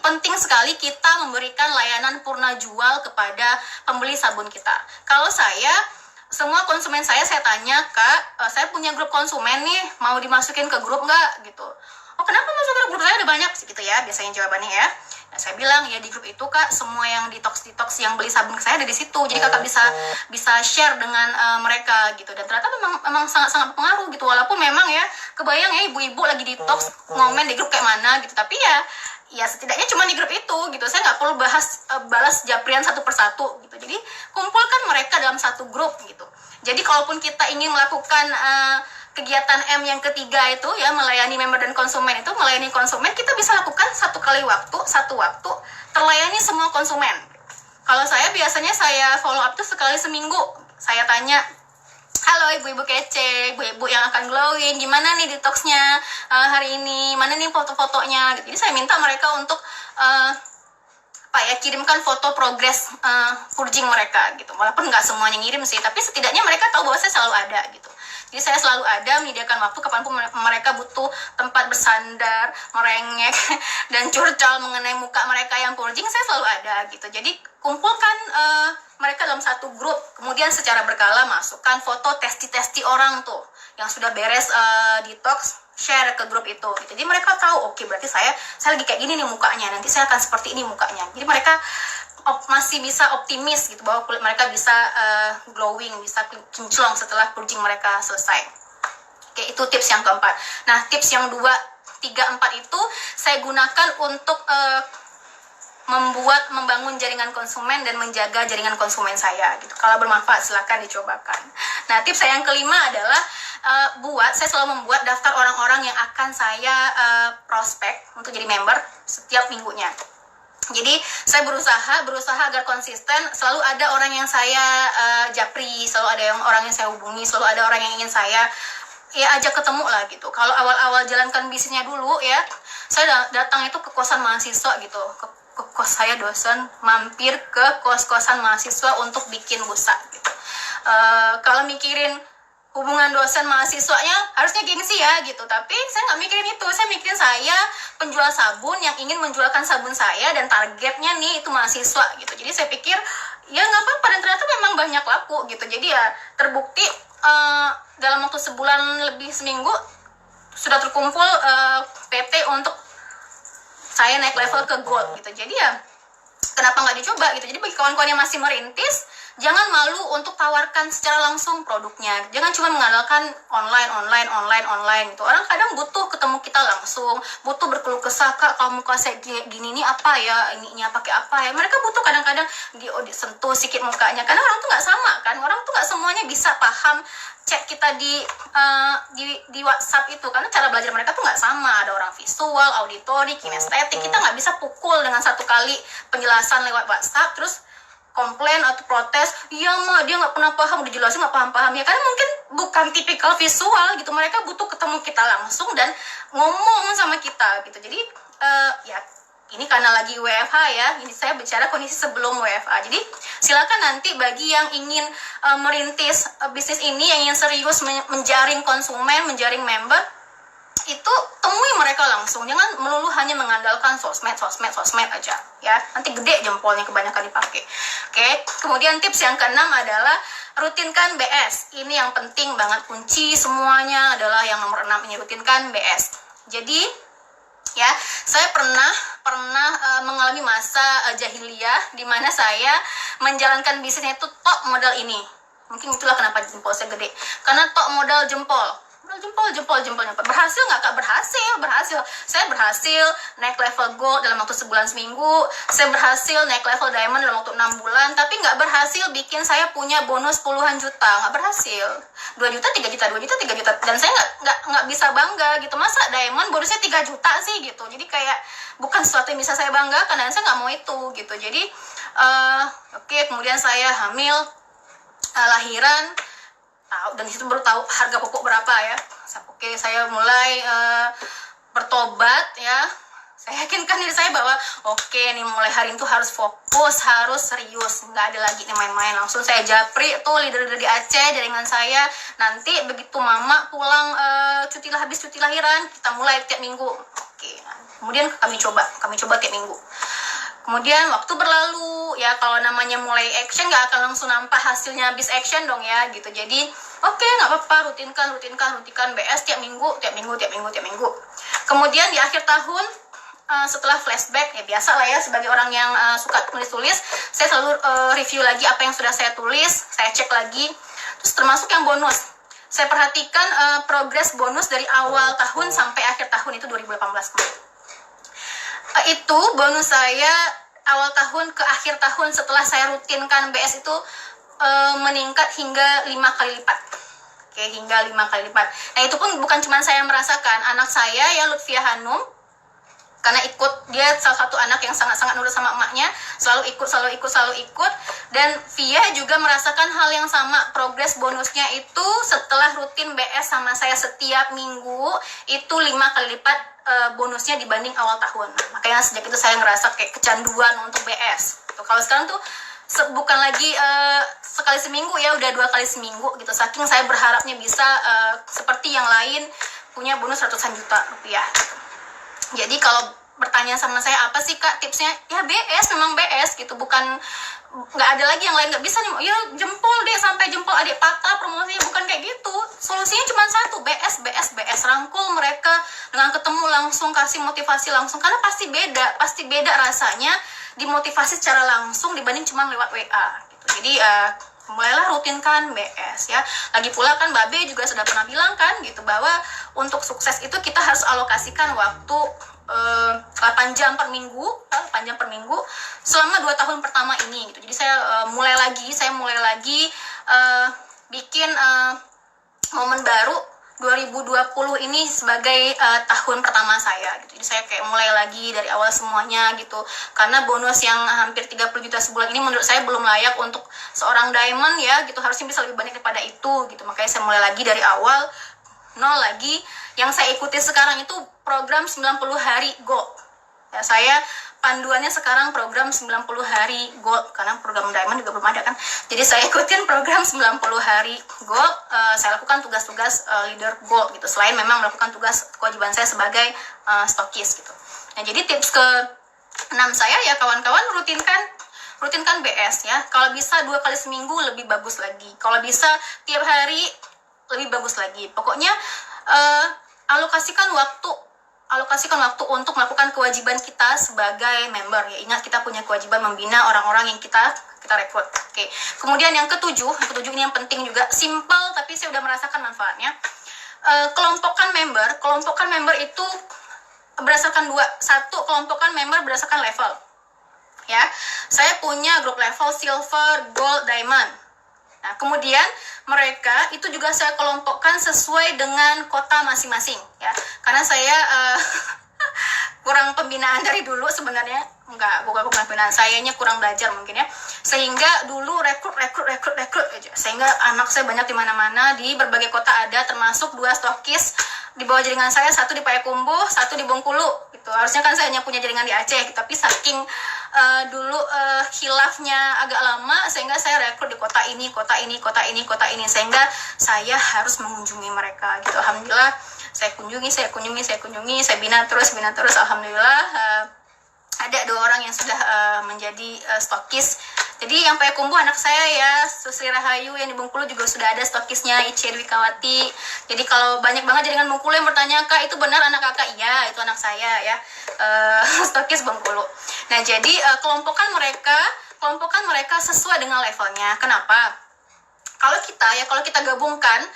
penting sekali kita memberikan layanan purna jual kepada pembeli sabun kita. Kalau semua konsumen saya tanya, Kak, saya punya grup konsumen nih, mau dimasukin ke grup nggak gitu. Oh kenapa masuk ke grup saya ada banyak gitu ya biasanya jawabannya ya. Nah, saya bilang ya di grup itu Kak semua yang detox yang beli sabun ke saya ada di situ. Jadi Kakak bisa share dengan mereka gitu. Dan ternyata memang sangat berpengaruh gitu. Walaupun memang ya kebayang ya ibu-ibu lagi detox ngomen di grup kayak mana gitu. Tapi ya setidaknya cuma di grup itu gitu. Saya nggak perlu balas japrian satu persatu gitu. Jadi kumpulkan mereka dalam satu grup gitu. Jadi kalaupun kita ingin melakukan kegiatan M yang ketiga itu ya, melayani member dan konsumen, itu melayani konsumen kita bisa lakukan satu waktu terlayani semua konsumen. Kalau saya biasanya saya follow up tuh sekali seminggu. Saya tanya, halo ibu-ibu kece, ibu-ibu yang akan glowing, gimana nih detoxnya hari ini, mana nih foto-fotonya. Jadi saya minta mereka untuk kirimkan foto progres purging mereka gitu. Walaupun nggak semuanya ngirim sih, tapi setidaknya mereka tahu bahwa saya selalu ada gitu. Jadi saya selalu ada menyediakan waktu kapanpun mereka butuh tempat bersandar, merengek, dan curcol mengenai muka mereka yang purging, saya selalu ada gitu. Jadi kumpulkan mereka dalam satu grup, kemudian secara berkala masukkan foto testi orang tuh yang sudah beres detox, share ke grup itu. Jadi mereka tahu, oke, berarti saya lagi kayak gini nih mukanya, nanti saya akan seperti ini mukanya. Jadi mereka masih bisa optimis gitu bahwa kulit mereka bisa glowing, bisa kinclong setelah purging mereka selesai. Oke, itu tips yang keempat. Nah, tips yang 2, 3, 4 itu saya gunakan untuk membangun jaringan konsumen dan menjaga jaringan konsumen saya gitu. Kalau bermanfaat silakan dicobakan. Nah, tips saya yang kelima adalah saya selalu membuat daftar orang-orang yang akan saya prospek untuk jadi member setiap minggunya. Jadi saya berusaha agar konsisten, selalu ada orang yang saya japri, selalu ada orang yang saya hubungi, selalu ada orang yang ingin saya ajak ketemu lah gitu. Kalau awal-awal jalankan bisnisnya dulu ya, saya datang itu ke kosan mahasiswa gitu, ke kos saya dosen, mampir ke kos-kosan mahasiswa untuk bikin busa gitu. Kalau mikirin hubungan dosen mahasiswanya harusnya gengsi ya gitu, tapi saya nggak mikirin itu. Saya mikirin saya penjual sabun yang ingin menjualkan sabun saya dan targetnya nih itu mahasiswa gitu. Jadi saya pikir ya nggak apa-apa, dan ternyata memang banyak laku gitu. Jadi ya terbukti dalam waktu sebulan lebih seminggu sudah terkumpul PT untuk saya naik level ke gold gitu. Jadi ya kenapa nggak dicoba gitu. Jadi bagi kawan-kawan yang masih merintis, jangan malu untuk tawarkan secara langsung produknya. Jangan cuma mengandalkan online gitu. Orang kadang butuh ketemu kita langsung, butuh berkeluh kesah, Kak, kalau muka saya gini nih apa ya, ininya pakai apa ya. Mereka butuh kadang-kadang disentuh sedikit mukanya. Karena orang tuh nggak sama kan. Orang tuh nggak semuanya bisa paham chat kita di WhatsApp itu, karena cara belajar mereka tuh nggak sama. Ada orang visual, auditori, kinestetik. Kita nggak bisa pukul dengan satu kali penjelasan lewat WhatsApp terus komplain atau protes, iya mah dia nggak pernah paham, udah jelasin nggak paham ya, karena mungkin bukan tipikal visual gitu. Mereka butuh ketemu kita langsung dan ngomong sama kita gitu. Jadi ya ini karena lagi WFH ya, ini saya bicara kondisi sebelum WFH. Jadi silakan nanti bagi yang ingin merintis bisnis ini, yang ingin serius menjaring konsumen, menjaring member, itu temui mereka langsung, jangan melulu hanya mengandalkan sosmed aja ya, nanti gede jempolnya kebanyakan dipakai. Oke, kemudian tips yang keenam adalah rutinkan BS. Ini yang penting banget, kunci semuanya adalah yang nomor 6 ini, rutinkan BS. Jadi ya, saya pernah mengalami masa jahiliyah di mana saya menjalankan bisnisnya itu tok modal ini. Mungkin itulah kenapa jempol saya gede, karena tok modal jempol. Berhasil nggak Kak? Berhasil. Saya berhasil naik level gold dalam waktu sebulan seminggu. Saya berhasil naik level diamond dalam waktu 6 bulan. Tapi nggak berhasil bikin saya punya bonus puluhan juta. Nggak berhasil. 2 juta, 3 juta, 2 juta, 3 juta. Dan saya nggak bisa bangga gitu. Masa diamond bonusnya 3 juta sih gitu. Jadi kayak bukan sesuatu yang bisa saya banggakan. Dan saya nggak mau itu gitu. Jadi oke, kemudian saya hamil, lahiran, dan disitu baru tahu harga pupuk berapa ya. Oke, saya mulai bertobat ya. Saya yakinkan diri saya bahwa oke nih, mulai hari itu harus fokus, harus serius, nggak ada lagi nih main-main. Langsung saya japri tuh leader-leader di Aceh, jaringan saya. Nanti begitu mama pulang habis cuti lahiran, kita mulai tiap minggu. Oke, kemudian kami coba tiap minggu. Kemudian waktu berlalu ya, kalau namanya mulai action nggak akan langsung nampak hasilnya habis action dong ya gitu. Jadi oke, nggak apa-apa, rutinkan BS tiap minggu. Kemudian di akhir tahun setelah flashback, ya biasa lah ya sebagai orang yang suka tulis, saya selalu review lagi apa yang sudah saya tulis, saya cek lagi. Terus termasuk yang bonus, saya perhatikan progres bonus dari awal tahun sampai akhir tahun itu 2018 kemarin. Itu bonus saya awal tahun ke akhir tahun setelah saya rutinkan BS itu meningkat hingga 5 kali lipat. Oke, hingga 5 kali lipat. Nah, itu pun bukan cuma saya merasakan, anak saya ya Lutfia Hanum, karena dia salah satu anak yang sangat-sangat nurut sama emaknya, selalu ikut, dan Via juga merasakan hal yang sama. Progres bonusnya itu setelah rutin BS sama saya setiap minggu itu 5 kali lipat bonusnya dibanding awal tahun. Makanya sejak itu saya ngerasa kayak kecanduan untuk BS. Kalau sekarang tuh bukan lagi sekali seminggu ya, udah 2 kali seminggu gitu. Saking saya berharapnya bisa seperti yang lain punya bonus ratusan juta rupiah. Jadi kalau bertanya sama saya apa sih Kak tipsnya, ya BS, memang BS gitu, bukan nggak ada lagi yang lain. Nggak bisa nih ya jempol deh sampai jempol adik patah promosinya, bukan kayak gitu. Solusinya cuma satu, BS, rangkul mereka dengan ketemu langsung, kasih motivasi langsung, karena pasti beda rasanya dimotivasi secara langsung dibanding cuma lewat WA gitu. Jadi mulailah rutinkan BS ya. Lagi pula kan Mbak B juga sudah pernah bilang kan gitu, bahwa untuk sukses itu kita harus alokasikan waktu 8 jam per minggu selama 2 tahun pertama ini gitu. Jadi saya mulai lagi bikin momen baru 2020 ini sebagai tahun pertama saya gitu. Jadi saya kayak mulai lagi dari awal semuanya gitu. Karena bonus yang hampir 30 juta sebulan ini menurut saya belum layak untuk seorang diamond ya gitu. Harusnya bisa lebih banyak daripada itu gitu. Makanya saya mulai lagi dari awal, nol lagi. Yang saya ikuti sekarang itu program 90 hari gold. Ya, saya panduannya sekarang program 90 hari gold, karena program diamond juga belum ada kan. Jadi saya ikutin program 90 hari gold. Saya lakukan tugas-tugas leader gold gitu, selain memang melakukan tugas kewajiban saya sebagai stokis gitu. Nah, jadi tips ke 6 saya ya kawan-kawan, rutinkan BS ya. Kalau bisa 2 kali seminggu lebih bagus lagi. Kalau bisa tiap hari lebih bagus lagi. Pokoknya alokasikan waktu untuk melakukan kewajiban kita sebagai member ya. Ingat, kita punya kewajiban membina orang-orang yang kita rekrut. Oke. Kemudian yang ketujuh ini yang penting juga, simple tapi saya udah merasakan manfaatnya. Kelompokkan member itu berdasarkan 2. 1, kelompokkan member berdasarkan level. Ya. Saya punya grup level silver, gold, diamond. Nah, kemudian mereka itu juga saya kelompokkan sesuai dengan kota masing-masing ya. Karena saya kurang pembinaan dari dulu sebenarnya. Bukan pembinaan, sayanya kurang belajar mungkin ya. Sehingga dulu rekrut aja. Sehingga anak saya banyak di mana-mana, di berbagai kota ada, termasuk 2 stokis di bawah jaringan saya, satu di Payakumbuh, satu di Bengkulu gitu. Harusnya kan saya hanya punya jaringan di Aceh gitu. Tapi saking dulu khilafnya agak lama, sehingga saya rekrut di kota ini, kota ini, kota ini, kota ini, sehingga saya harus mengunjungi mereka gitu. Alhamdulillah saya kunjungi, saya bina terus, alhamdulillah ada 2 orang yang sudah menjadi stokis. Jadi yang Payakumbuh anak saya ya, Susri Rahayu, yang di Bengkulu juga sudah ada stokisnya, Ice Dwi Kawati. Jadi kalau banyak banget jaringan Bengkulu yang bertanya, Kak itu benar anak kakak? Iya, itu anak saya ya, stokis Bengkulu. Nah jadi kelompokkan mereka sesuai dengan levelnya. Kenapa? Kalau kita gabungkan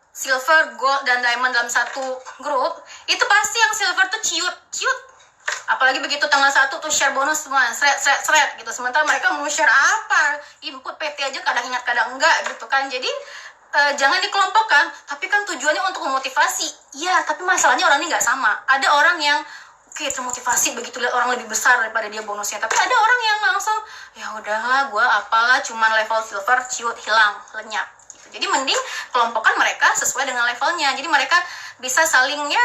silver, gold, dan diamond dalam satu grup, itu pasti yang silver tuh ciut. Apalagi begitu tanggal 1 tuh share bonus semua, seret gitu. Sementara mereka mau share apa? Input PT aja kadang ingat kadang enggak gitu kan. Jadi jangan dikelompokkan, tapi kan tujuannya untuk memotivasi. Iya, tapi masalahnya orang ini nggak sama. Ada orang yang termotivasi begitu lihat orang lebih besar daripada dia bonusnya. Tapi ada orang yang langsung, ya udahlah, gue apalah, cuman level silver, ciut, hilang, lenyap. Gitu. Jadi mending kelompokkan mereka sesuai dengan levelnya. Jadi mereka bisa salingnya,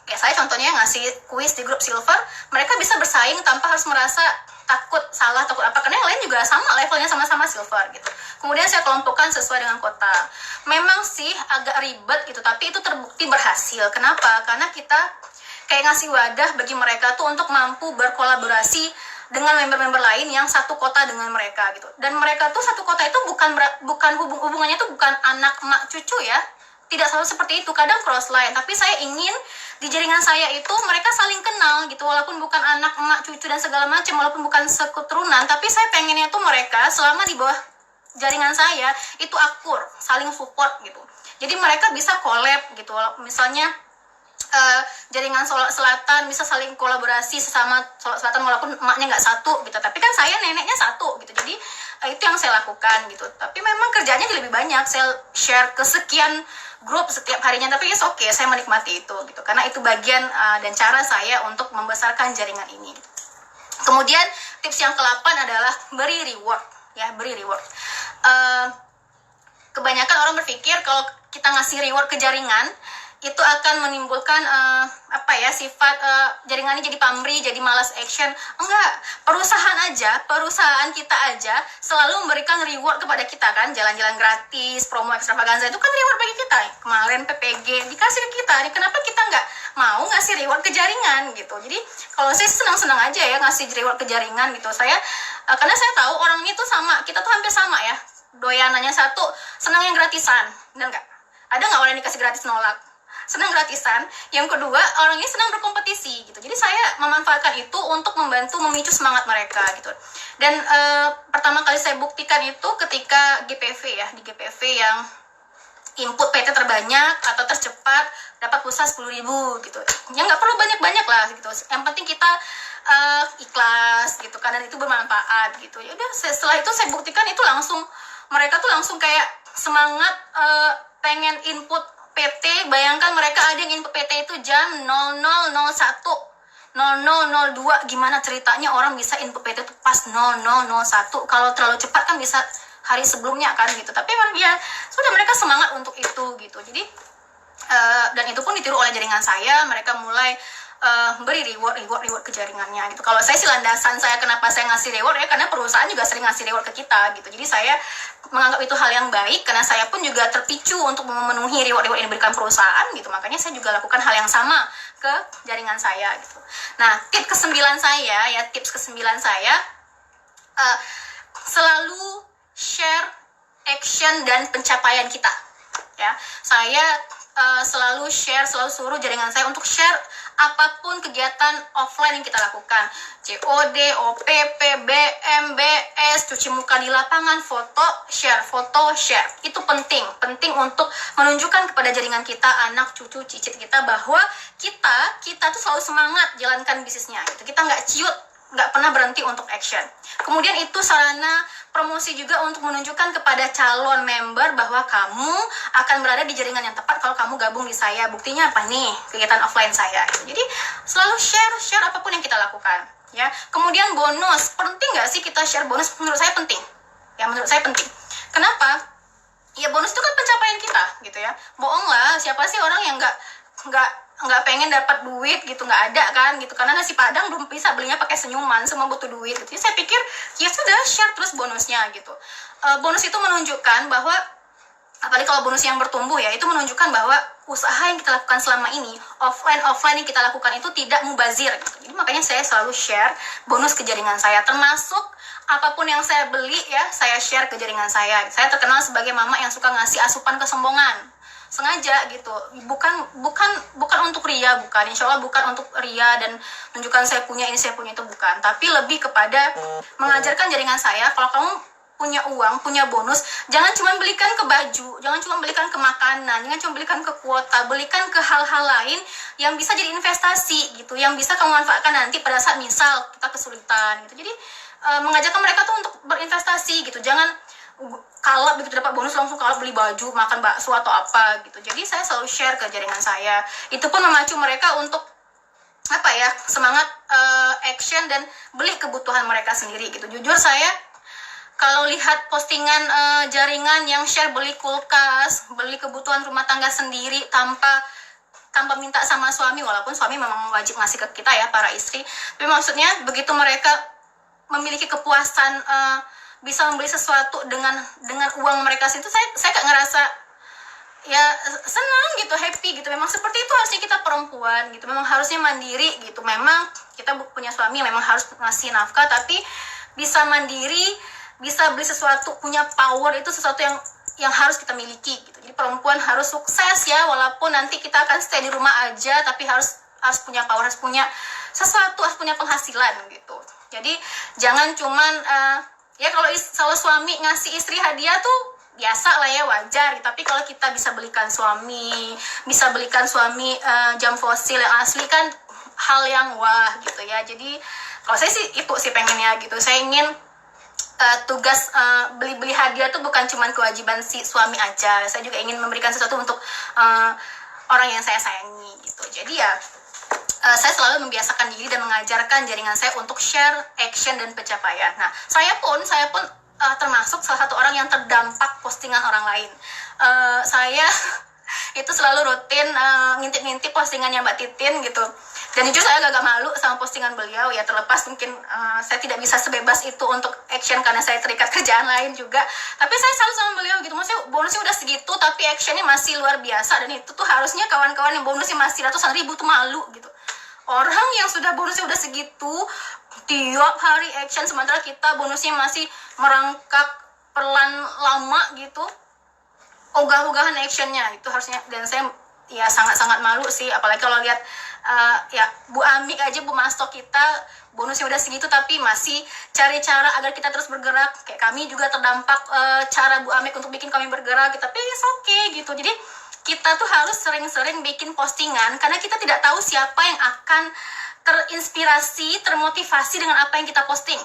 kayak saya contohnya ngasih kuis di grup silver, mereka bisa bersaing tanpa harus merasa takut salah, takut apa, karena yang lain juga sama levelnya, sama-sama silver gitu. Kemudian saya kelompokkan sesuai dengan kota. Memang sih agak ribet gitu, tapi itu terbukti berhasil. Kenapa? Karena kita kayak ngasih wadah bagi mereka tuh untuk mampu berkolaborasi dengan member-member lain yang satu kota dengan mereka gitu. Dan mereka tuh satu kota itu bukan hubungannya tuh bukan anak emak cucu ya. Tidak selalu seperti itu, kadang cross line. Tapi saya ingin di jaringan saya itu mereka saling kenal gitu, walaupun bukan anak emak cucu dan segala macam, walaupun bukan seketurunan, tapi saya pengennya tuh mereka selama di bawah jaringan saya itu akur, saling support gitu. Jadi mereka bisa collab gitu, misalnya jaringan Solok Selatan bisa saling kolaborasi sesama Solok Selatan walaupun emaknya nggak satu gitu, tapi kan saya neneknya satu gitu. Jadi itu yang saya lakukan gitu. Tapi memang kerjanya lebih banyak, saya share ke sekian grup setiap harinya, tapi ya oke, saya menikmati itu gitu, karena itu bagian dan cara saya untuk membesarkan jaringan ini. Kemudian tips yang ke-8 adalah beri reward ya, beri reward. Kebanyakan orang berpikir kalau kita ngasih reward ke jaringan itu akan menimbulkan sifat jaringannya jadi pamrih, jadi malas action. Enggak, perusahaan kita aja selalu memberikan reward kepada kita kan, jalan-jalan gratis, promo ekstravaganza itu kan reward bagi kita. Kemarin PPG dikasih ke kita, kenapa kita nggak mau ngasih reward ke jaringan gitu. Jadi kalau saya senang-senang aja ya ngasih reward ke jaringan gitu. Saya karena saya tahu orang itu sama, kita tuh hampir sama ya, doyanannya satu, senang yang gratisan, benar nggak? Ada nggak orang yang dikasih gratis nolak? Senang gratisan. Yang kedua, orang ini senang berkompetisi gitu. Jadi saya memanfaatkan itu untuk membantu memicu semangat mereka gitu. Dan pertama kali saya buktikan itu ketika GPV ya, di GPV yang input PT terbanyak atau tercepat dapat pulsa 10.000 gitu. Ya nggak perlu banyak-banyak lah gitu. Yang penting kita ikhlas gitu kan, dan itu bermanfaat gitu. Ya udah, setelah itu saya buktikan itu langsung mereka tuh langsung kayak semangat pengen input PT. Bayangkan mereka ada yang input PT itu jam 00.01 00.02, gimana ceritanya orang bisa input PT itu pas 00.01? Kalau terlalu cepat kan bisa hari sebelumnya kan gitu. Tapi ya sudah, mereka semangat untuk itu gitu. Jadi dan itu pun ditiru oleh jaringan saya. Mereka mulai beri reward ke jaringannya gitu. Kalau saya sih landasan saya kenapa saya ngasih reward ya karena perusahaan juga sering ngasih reward ke kita gitu. Jadi saya menganggap itu hal yang baik karena saya pun juga terpicu untuk memenuhi reward yang diberikan perusahaan gitu. Makanya saya juga lakukan hal yang sama ke jaringan saya gitu. Nah, tips ke-9 saya selalu share action dan pencapaian kita. Ya, saya selalu suruh jaringan saya untuk share apapun kegiatan offline yang kita lakukan, COD, OPP, BM, BS, cuci muka di lapangan, foto share, itu penting untuk menunjukkan kepada jaringan kita, anak, cucu, cicit kita bahwa kita tuh selalu semangat jalankan bisnisnya, gitu. Kita nggak ciut, nggak pernah berhenti untuk action. Kemudian itu sarana promosi juga untuk menunjukkan kepada calon member bahwa kamu akan berada di jaringan yang tepat kalau kamu gabung di saya. Buktinya apa nih? Kegiatan offline saya. Jadi selalu share apapun yang kita lakukan. Ya. Kemudian bonus, penting nggak sih kita share bonus? Menurut saya penting. Ya, menurut saya penting. Kenapa? ya bonus itu kan pencapaian kita gitu ya. Bohong lah, siapa sih orang yang nggak nggak pengen dapat duit gitu, nggak ada kan gitu, karena nasi padang belum bisa belinya pakai senyuman, semua butuh duit gitu. Jadi saya pikir ya sudah, share terus bonusnya gitu. Bonus itu menunjukkan bahwa, apalagi kalau bonus yang bertumbuh ya, itu menunjukkan bahwa usaha yang kita lakukan selama ini, offline yang kita lakukan itu tidak mubazir gitu. Jadi makanya saya selalu share bonus ke jaringan saya, termasuk apapun yang saya beli ya, saya share ke jaringan saya. Saya terkenal sebagai mama yang suka ngasih asupan kesombongan, sengaja gitu, bukan untuk ria, bukan, insya Allah bukan untuk ria dan menunjukkan saya punya ini, saya punya itu, bukan, tapi lebih kepada mengajarkan jaringan saya, kalau kamu punya uang, punya bonus, jangan cuma belikan ke baju, jangan cuma belikan ke makanan, jangan cuma belikan ke kuota, belikan ke hal-hal lain yang bisa jadi investasi gitu, yang bisa kamu manfaatkan nanti pada saat misal kita kesulitan gitu. Jadi mengajarkan mereka tuh untuk berinvestasi gitu, jangan kalau begitu dapat bonus langsung kalau beli baju, makan bakso atau apa gitu. Jadi saya selalu share ke jaringan saya, itu pun memacu mereka untuk apa ya, semangat action dan beli kebutuhan mereka sendiri gitu. Jujur saya kalau lihat postingan jaringan yang share beli kulkas, beli kebutuhan rumah tangga sendiri tanpa minta sama suami, walaupun suami memang wajib ngasih ke kita ya, para istri, tapi maksudnya begitu mereka memiliki kepuasan bisa membeli sesuatu dengan uang mereka itu, saya gak ngerasa ya senang gitu, happy gitu. Memang seperti itu harusnya kita perempuan gitu, memang harusnya mandiri gitu. Memang kita punya suami, memang harus ngasih nafkah, tapi bisa mandiri, bisa beli sesuatu, punya power, itu sesuatu yang harus kita miliki gitu. Jadi perempuan harus sukses ya, walaupun nanti kita akan stay di rumah aja, tapi harus punya power, harus punya sesuatu, harus punya penghasilan gitu. Jadi jangan cuman ya kalau suami ngasih istri hadiah tuh biasa lah ya, wajar. Tapi kalau kita bisa belikan suami jam fosil yang asli, kan hal yang wah gitu ya. Jadi kalau saya sih itu sih pengennya gitu. Saya ingin tugas beli hadiah tuh bukan cuma kewajiban si suami aja. Saya juga ingin memberikan sesuatu untuk orang yang saya sayangi gitu. Jadi ya saya selalu membiasakan diri dan mengajarkan jaringan saya untuk share action dan pencapaian. Nah, saya pun termasuk salah satu orang yang terdampak postingan orang lain. Saya itu selalu rutin ngintip-ngintip postingannya Mbak Titin gitu. Dan jujur saya agak malu sama postingan beliau ya, terlepas mungkin saya tidak bisa sebebas itu untuk action karena saya terikat kerjaan lain juga. Tapi saya selalu sama beliau gitu, maksudnya bonusnya udah segitu tapi actionnya masih luar biasa, dan itu tuh harusnya kawan-kawan yang bonusnya masih ratusan ribu tuh malu gitu. Orang yang sudah bonusnya udah segitu tiap hari action, sementara kita bonusnya masih merangkak perlahan lama gitu, ogah-ogahan actionnya itu harusnya. Dan saya ya sangat-sangat malu sih, apalagi kalau lihat ya Bu Amik aja, Bu Mastok kita bonusnya udah segitu tapi masih cari cara agar kita terus bergerak. Kayak kami juga terdampak cara Bu Amik untuk bikin kami bergerak gitu. Tapi it's okay gitu. Jadi kita tuh harus sering-sering bikin postingan, karena kita tidak tahu siapa yang akan terinspirasi, termotivasi dengan apa yang kita posting.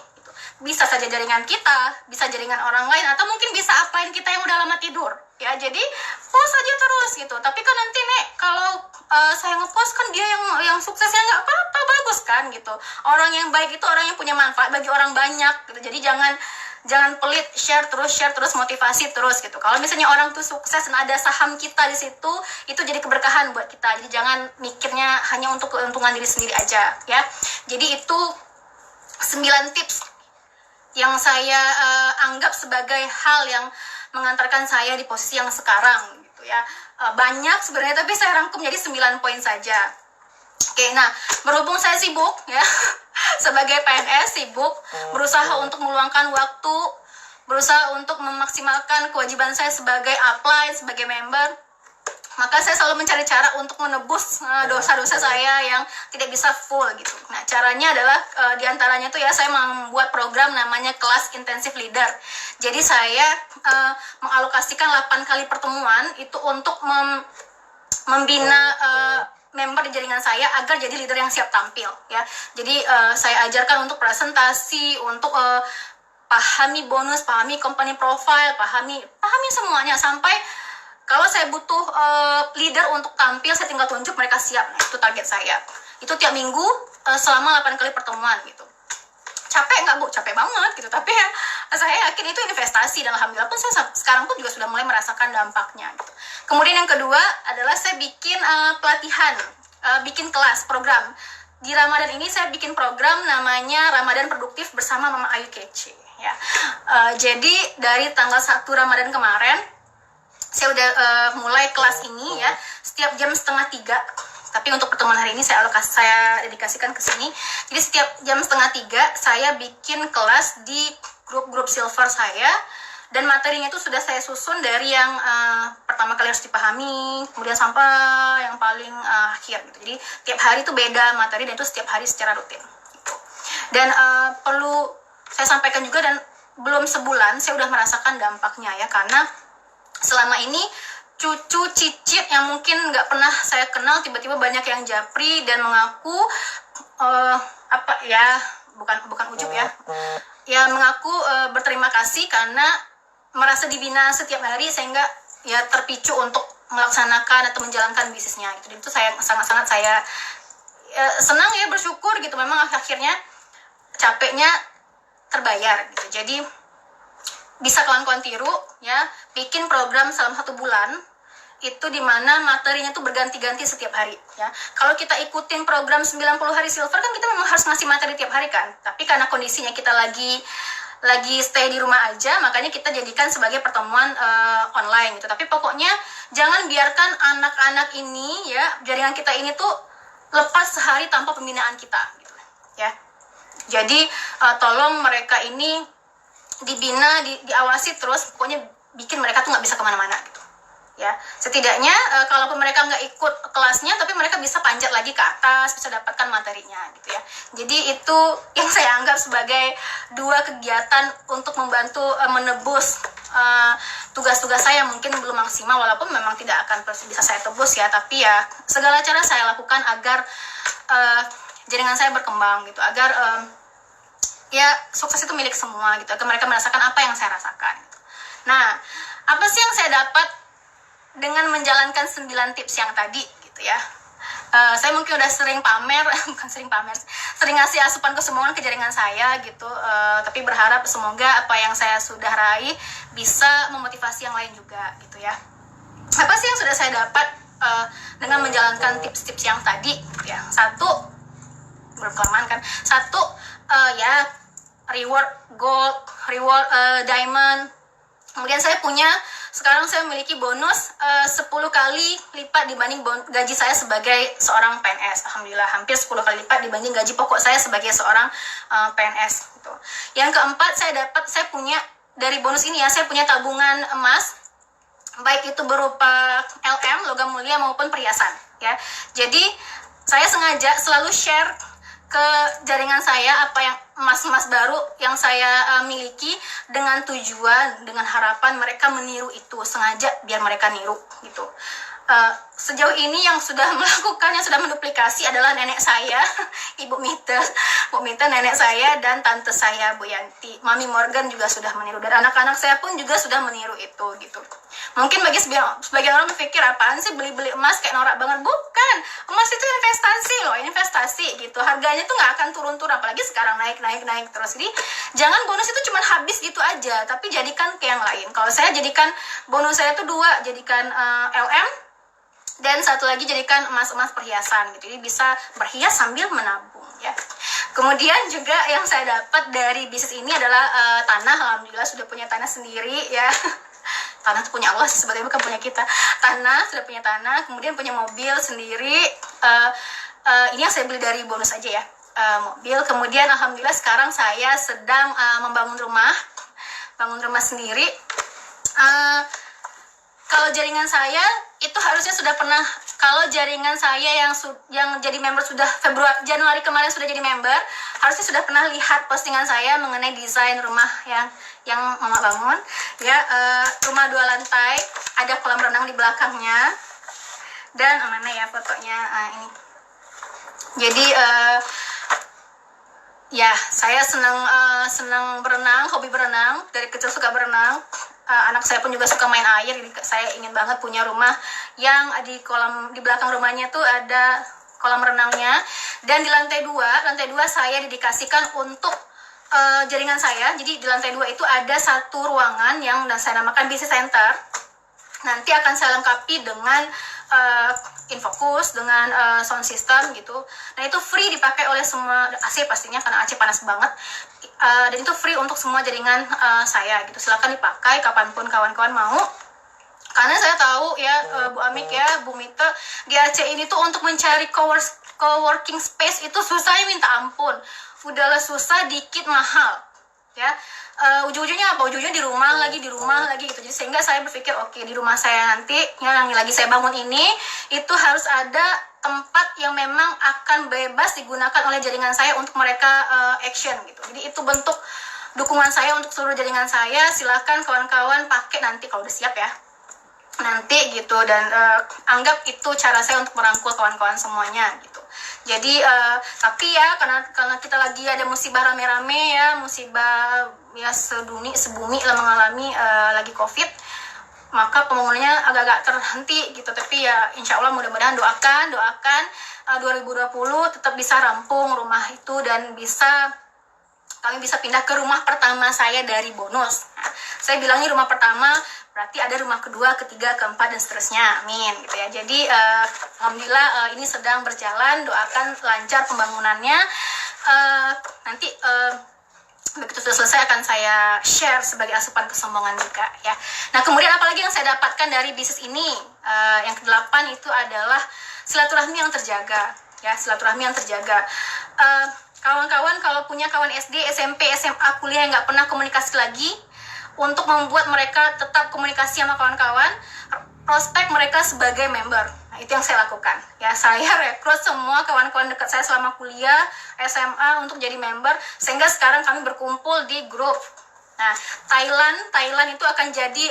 Bisa saja jaringan kita, bisa jaringan orang lain, atau mungkin bisa upline kita yang udah lama tidur. Ya, jadi post aja terus gitu. Tapi kan nanti kalau saya ngepost kan dia yang suksesnya nggak apa-apa, bagus kan gitu. Orang yang baik itu orang yang punya manfaat bagi orang banyak gitu. Jadi jangan pelit, share terus, motivasi terus gitu. Kalau misalnya orang tuh sukses dan ada saham kita di situ, itu jadi keberkahan buat kita. Jadi jangan mikirnya hanya untuk keuntungan diri sendiri aja ya. Jadi itu 9 tips yang saya anggap sebagai hal yang mengantarkan saya di posisi yang sekarang gitu ya. Banyak sebenarnya, tapi saya rangkum jadi 9 poin saja. Oke, nah berhubung saya sibuk ya sebagai PNS, sibuk berusaha untuk meluangkan waktu, berusaha untuk memaksimalkan kewajiban saya sebagai upline, sebagai member, maka saya selalu mencari cara untuk menebus dosa-dosa saya yang tidak bisa full gitu. Nah, caranya adalah diantaranya tuh ya, saya membuat program namanya kelas intensif leader. Jadi saya mengalokasikan 8 kali pertemuan itu untuk membina member di jaringan saya agar jadi leader yang siap tampil ya. Jadi saya ajarkan untuk presentasi, untuk pahami bonus, pahami company profile, pahami semuanya, sampai kalau saya butuh leader untuk tampil, saya tinggal tunjuk mereka siap. Nah, itu target saya. Itu tiap minggu selama 8 kali pertemuan gitu. Capek nggak Bu? Capek banget gitu. Tapi ya saya yakin itu investasi, dan alhamdulillah pun saya sekarang pun juga sudah mulai merasakan dampaknya gitu. Kemudian yang kedua adalah saya bikin pelatihan, bikin kelas program. Di Ramadan ini saya bikin program namanya Ramadan Produktif bersama Mama Ayu Kece ya. Jadi dari tanggal 1 Ramadan kemarin saya udah mulai kelas ini ya, setiap jam 2:30. Tapi untuk pertemuan hari ini saya dedikasikan ke sini. Jadi setiap jam 2:30 saya bikin kelas di grup-grup silver saya, dan materinya itu sudah saya susun dari yang pertama kali harus dipahami, kemudian sampai yang paling akhir gitu. Jadi tiap hari itu beda materi, dan itu setiap hari secara rutin gitu. Dan perlu saya sampaikan juga, dan belum sebulan saya udah merasakan dampaknya ya, karena selama ini cucu cicit yang mungkin nggak pernah saya kenal tiba-tiba banyak yang japri dan mengaku bukan ujub ya mengaku berterima kasih karena merasa dibina setiap hari, sehingga ya terpicu untuk melaksanakan atau menjalankan bisnisnya gitu. Dan itu saya sangat-sangat saya senang ya, bersyukur gitu, memang akhirnya capeknya terbayar gitu. Jadi bisa kawan-kawan tiru ya, bikin program selama 1 bulan itu dimana materinya tuh berganti-ganti setiap hari ya. Kalau kita ikutin program 90 hari silver kan kita memang harus ngasih materi tiap hari kan, tapi karena kondisinya kita lagi stay di rumah aja, makanya kita jadikan sebagai pertemuan online gitu. Tapi pokoknya jangan biarkan anak-anak ini ya, jaringan kita ini tuh lepas sehari tanpa pembinaan kita gitu ya. Jadi tolong mereka ini dibina, diawasi terus, pokoknya bikin mereka tuh nggak bisa kemana-mana gitu ya. Setidaknya kalaupun mereka nggak ikut kelasnya, tapi mereka bisa panjat lagi ke atas, bisa dapatkan materinya gitu ya. Jadi itu yang saya anggap sebagai 2 kegiatan untuk membantu menebus tugas-tugas saya mungkin belum maksimal, walaupun memang tidak akan bisa saya tebus ya, tapi ya segala cara saya lakukan agar jaringan saya berkembang gitu, agar ya sukses itu milik semua gitu, agar mereka merasakan apa yang saya rasakan gitu. Nah, apa sih yang saya dapat dengan menjalankan 9 tips yang tadi gitu ya. Saya mungkin udah sering pamer sering ngasih asupan ke semua ke jaringan saya gitu, tapi berharap semoga apa yang saya sudah raih bisa memotivasi yang lain juga gitu ya. Apa sih yang sudah saya dapat dengan menjalankan tips-tips yang tadi gitu ya. Berkelamaan kan. Ya reward gold, reward diamond. Kemudian sekarang saya memiliki bonus 10 kali lipat dibanding gaji saya sebagai seorang PNS. Alhamdulillah, hampir 10 kali lipat dibanding gaji pokok saya sebagai seorang PNS gitu. Yang keempat, saya punya dari bonus ini ya, saya punya tabungan emas, baik itu berupa LM, logam mulia, maupun perhiasan ya. Jadi saya sengaja selalu share ke jaringan saya apa yang emas-emas baru yang saya miliki, dengan tujuan, dengan harapan mereka meniru itu, sengaja biar mereka niru gitu. Sejauh ini yang sudah melakukan, yang sudah menduplikasi adalah nenek saya, Ibu Mita nenek saya, dan tante saya Bu Yanti. Mami Morgan juga sudah meniru, dan anak-anak saya pun juga sudah meniru itu gitu. Mungkin bagi sebagian orang berpikir, apaan sih beli-beli emas kayak norak banget? Bukan, emas itu investasi gitu. Harganya tuh nggak akan turun-turun, apalagi sekarang naik terus. Jadi jangan bonus itu cuma habis gitu aja, tapi jadikan ke yang lain. Kalau saya jadikan bonus saya tuh 2, jadikan LM, dan 1 lagi jadikan emas-emas perhiasan gitu. Jadi bisa berhias sambil menabung ya. Kemudian juga yang saya dapat dari bisnis ini adalah tanah. Alhamdulillah sudah punya tanah sendiri ya. Tanah itu punya Allah sebetulnya, bukan punya kita. Sudah punya tanah, kemudian punya mobil sendiri. Ini yang saya beli dari bonus aja ya, mobil. Kemudian alhamdulillah sekarang saya sedang membangun rumah sendiri. Kalau jaringan saya itu harusnya sudah pernah, kalau jaringan saya yang jadi member sudah Januari kemarin sudah jadi member, harusnya sudah pernah lihat postingan saya mengenai desain rumah yang Mama bangun ya. Rumah 2 lantai, ada kolam renang di belakangnya, dan mana ya fotonya, ini. Jadi ya saya senang berenang, hobi berenang, dari kecil suka berenang. Anak saya pun juga suka main air, jadi saya ingin banget punya rumah yang di belakang rumahnya tuh ada kolam renangnya. Dan di lantai 2 saya dedikasikan untuk jaringan saya. Jadi di lantai 2 itu ada satu ruangan yang saya namakan business center. Nanti akan saya lengkapi dengan infocus, dengan sound system gitu. Nah itu free dipakai oleh semua, AC pastinya karena AC panas banget. Dan itu free untuk semua jaringan saya gitu. Silakan dipakai kapanpun kawan-kawan mau. Karena saya tahu ya Bu Amik ya, Bu Mita, di Aceh ini tuh untuk mencari coworking space itu susahnya minta ampun. Udahlah susah, dikit mahal. Ya, ujung-ujungnya apa? Ujung-ujungnya di rumah lagi gitu. Jadi sehingga saya berpikir oke, di rumah saya nanti yang lagi saya bangun ini itu harus ada tempat yang memang akan bebas digunakan oleh jaringan saya untuk mereka action gitu. Jadi itu bentuk dukungan saya untuk seluruh jaringan saya. Silakan kawan-kawan pakai nanti kalau udah siap ya. Nanti gitu, dan anggap itu cara saya untuk merangkul kawan-kawan semuanya gitu. Jadi tapi ya karena kita lagi ada musibah rame-rame ya, musibah ya sebumi lah mengalami lagi COVID, maka pembangunannya agak-agak terhenti gitu. Tapi ya insya Allah mudah-mudahan doakan 2020 tetap bisa rampung rumah itu dan kami bisa pindah ke rumah pertama saya dari bonus. Nah, saya bilangnya rumah pertama berarti ada rumah kedua, ketiga, keempat, dan seterusnya. Amin gitu ya. Jadi alhamdulillah ini sedang berjalan. Doakan lancar pembangunannya. Nanti begitu sudah selesai akan saya share sebagai asupan kesombongan juga ya. Nah kemudian apalagi yang saya dapatkan dari bisnis ini? Yang ke-8 itu adalah silaturahmi yang terjaga ya, silaturahmi yang terjaga. Kawan-kawan kalau punya kawan SD, SMP, SMA, kuliah yang nggak pernah komunikasi lagi, untuk membuat mereka tetap komunikasi sama kawan-kawan, prospek mereka sebagai member. Nah, itu yang saya lakukan. Ya, saya rekrut semua kawan-kawan dekat saya selama kuliah, SMA untuk jadi member, sehingga sekarang kami berkumpul di grup. Nah, Thailand itu akan jadi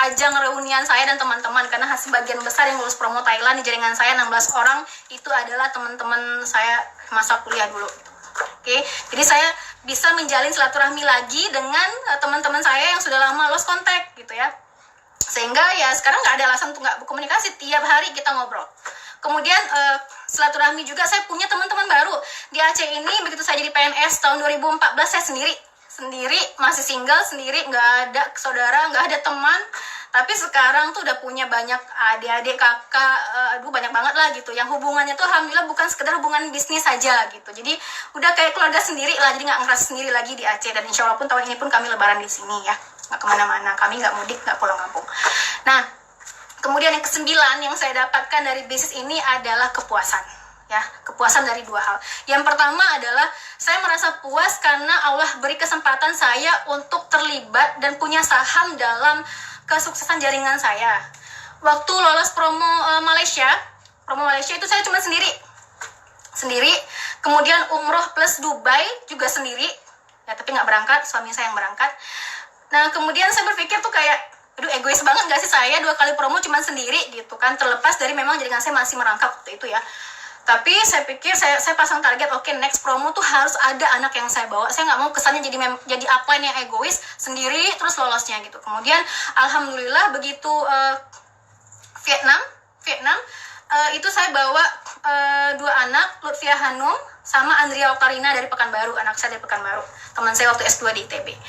ajang reunian saya dan teman-teman, karena sebagian besar yang lulus promo Thailand di jaringan saya 16 orang itu adalah teman-teman saya masa kuliah dulu. Oke, jadi saya bisa menjalin silaturahmi lagi dengan teman-teman saya yang sudah lama lost contact gitu ya. Sehingga ya sekarang nggak ada alasan untuk nggak berkomunikasi, tiap hari kita ngobrol. Kemudian silaturahmi juga, saya punya teman-teman baru di Aceh ini. Begitu saya jadi PNS tahun 2014, saya sendiri masih single, sendiri, nggak ada saudara, nggak ada teman. Tapi sekarang tuh udah punya banyak adik-adik, kakak, banyak banget lah gitu. Yang hubungannya tuh alhamdulillah bukan sekedar hubungan bisnis saja gitu. Jadi udah kayak keluarga sendiri lah, jadi nggak ngerasa sendiri lagi di Aceh. Dan insya Allah pun tahun ini pun kami lebaran di sini ya, nggak kemana-mana, kami nggak mudik, nggak pulang kampung. Nah, kemudian yang ke-9 yang saya dapatkan dari bisnis ini adalah kepuasan. Ya, kepuasan dari 2 hal. Yang pertama adalah saya merasa puas karena Allah beri kesempatan saya untuk terlibat dan punya saham dalam kesuksesan jaringan saya. Waktu lolos promo Malaysia itu saya cuma sendiri. Kemudian umroh plus Dubai juga sendiri. Ya, tapi nggak berangkat, suami saya yang berangkat. Nah, kemudian saya berpikir tuh kayak, aduh egois banget nggak sih saya 2 kali promo cuma sendiri gitu kan, terlepas dari memang jaringan saya masih merangkak waktu itu ya. Tapi saya pikir saya pasang target, oke, next promo tuh harus ada anak yang saya bawa. Saya nggak mau kesannya jadi upline yang egois sendiri terus lolosnya gitu. Kemudian alhamdulillah begitu Vietnam itu saya bawa 2 anak, Lutfia Hanum sama Andrea Okarina dari Pekanbaru, anak saya dari Pekanbaru, teman saya waktu S2 di ITB.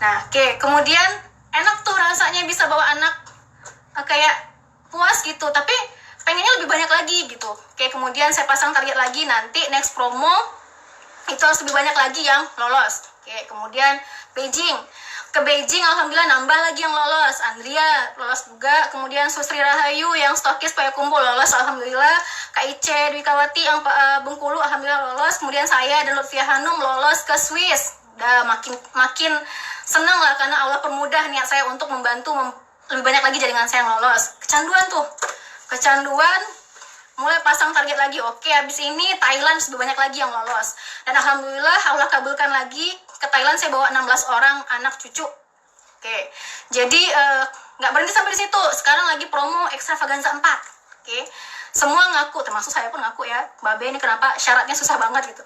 Nah, kemudian enak tuh rasanya bisa bawa anak, kayak puas gitu, tapi pengennya lebih banyak lagi gitu. Kemudian saya pasang target lagi, nanti next promo itu harus lebih banyak lagi yang lolos. Kemudian ke Beijing alhamdulillah nambah lagi yang lolos. Andrea lolos juga, kemudian Susri Rahayu yang stokis Payakumbuh lolos alhamdulillah, Kak Ice Dwikawati yang Bengkulu alhamdulillah lolos, kemudian saya dan Lutfia Hanum lolos ke Swiss. Udah makin senang lah, karena Allah permudah niat saya untuk membantu lebih banyak lagi jaringan saya yang lolos. Kecanduan, mulai pasang target lagi, oke, habis ini Thailand lebih banyak lagi yang lolos. Dan alhamdulillah Allah kabulkan lagi, ke Thailand saya bawa 16 orang anak cucu. Jadi nggak berhenti sampai di situ, sekarang lagi promo Extravaganza 4. Semua ngaku, termasuk saya pun ngaku ya, Babe ini kenapa syaratnya susah banget gitu.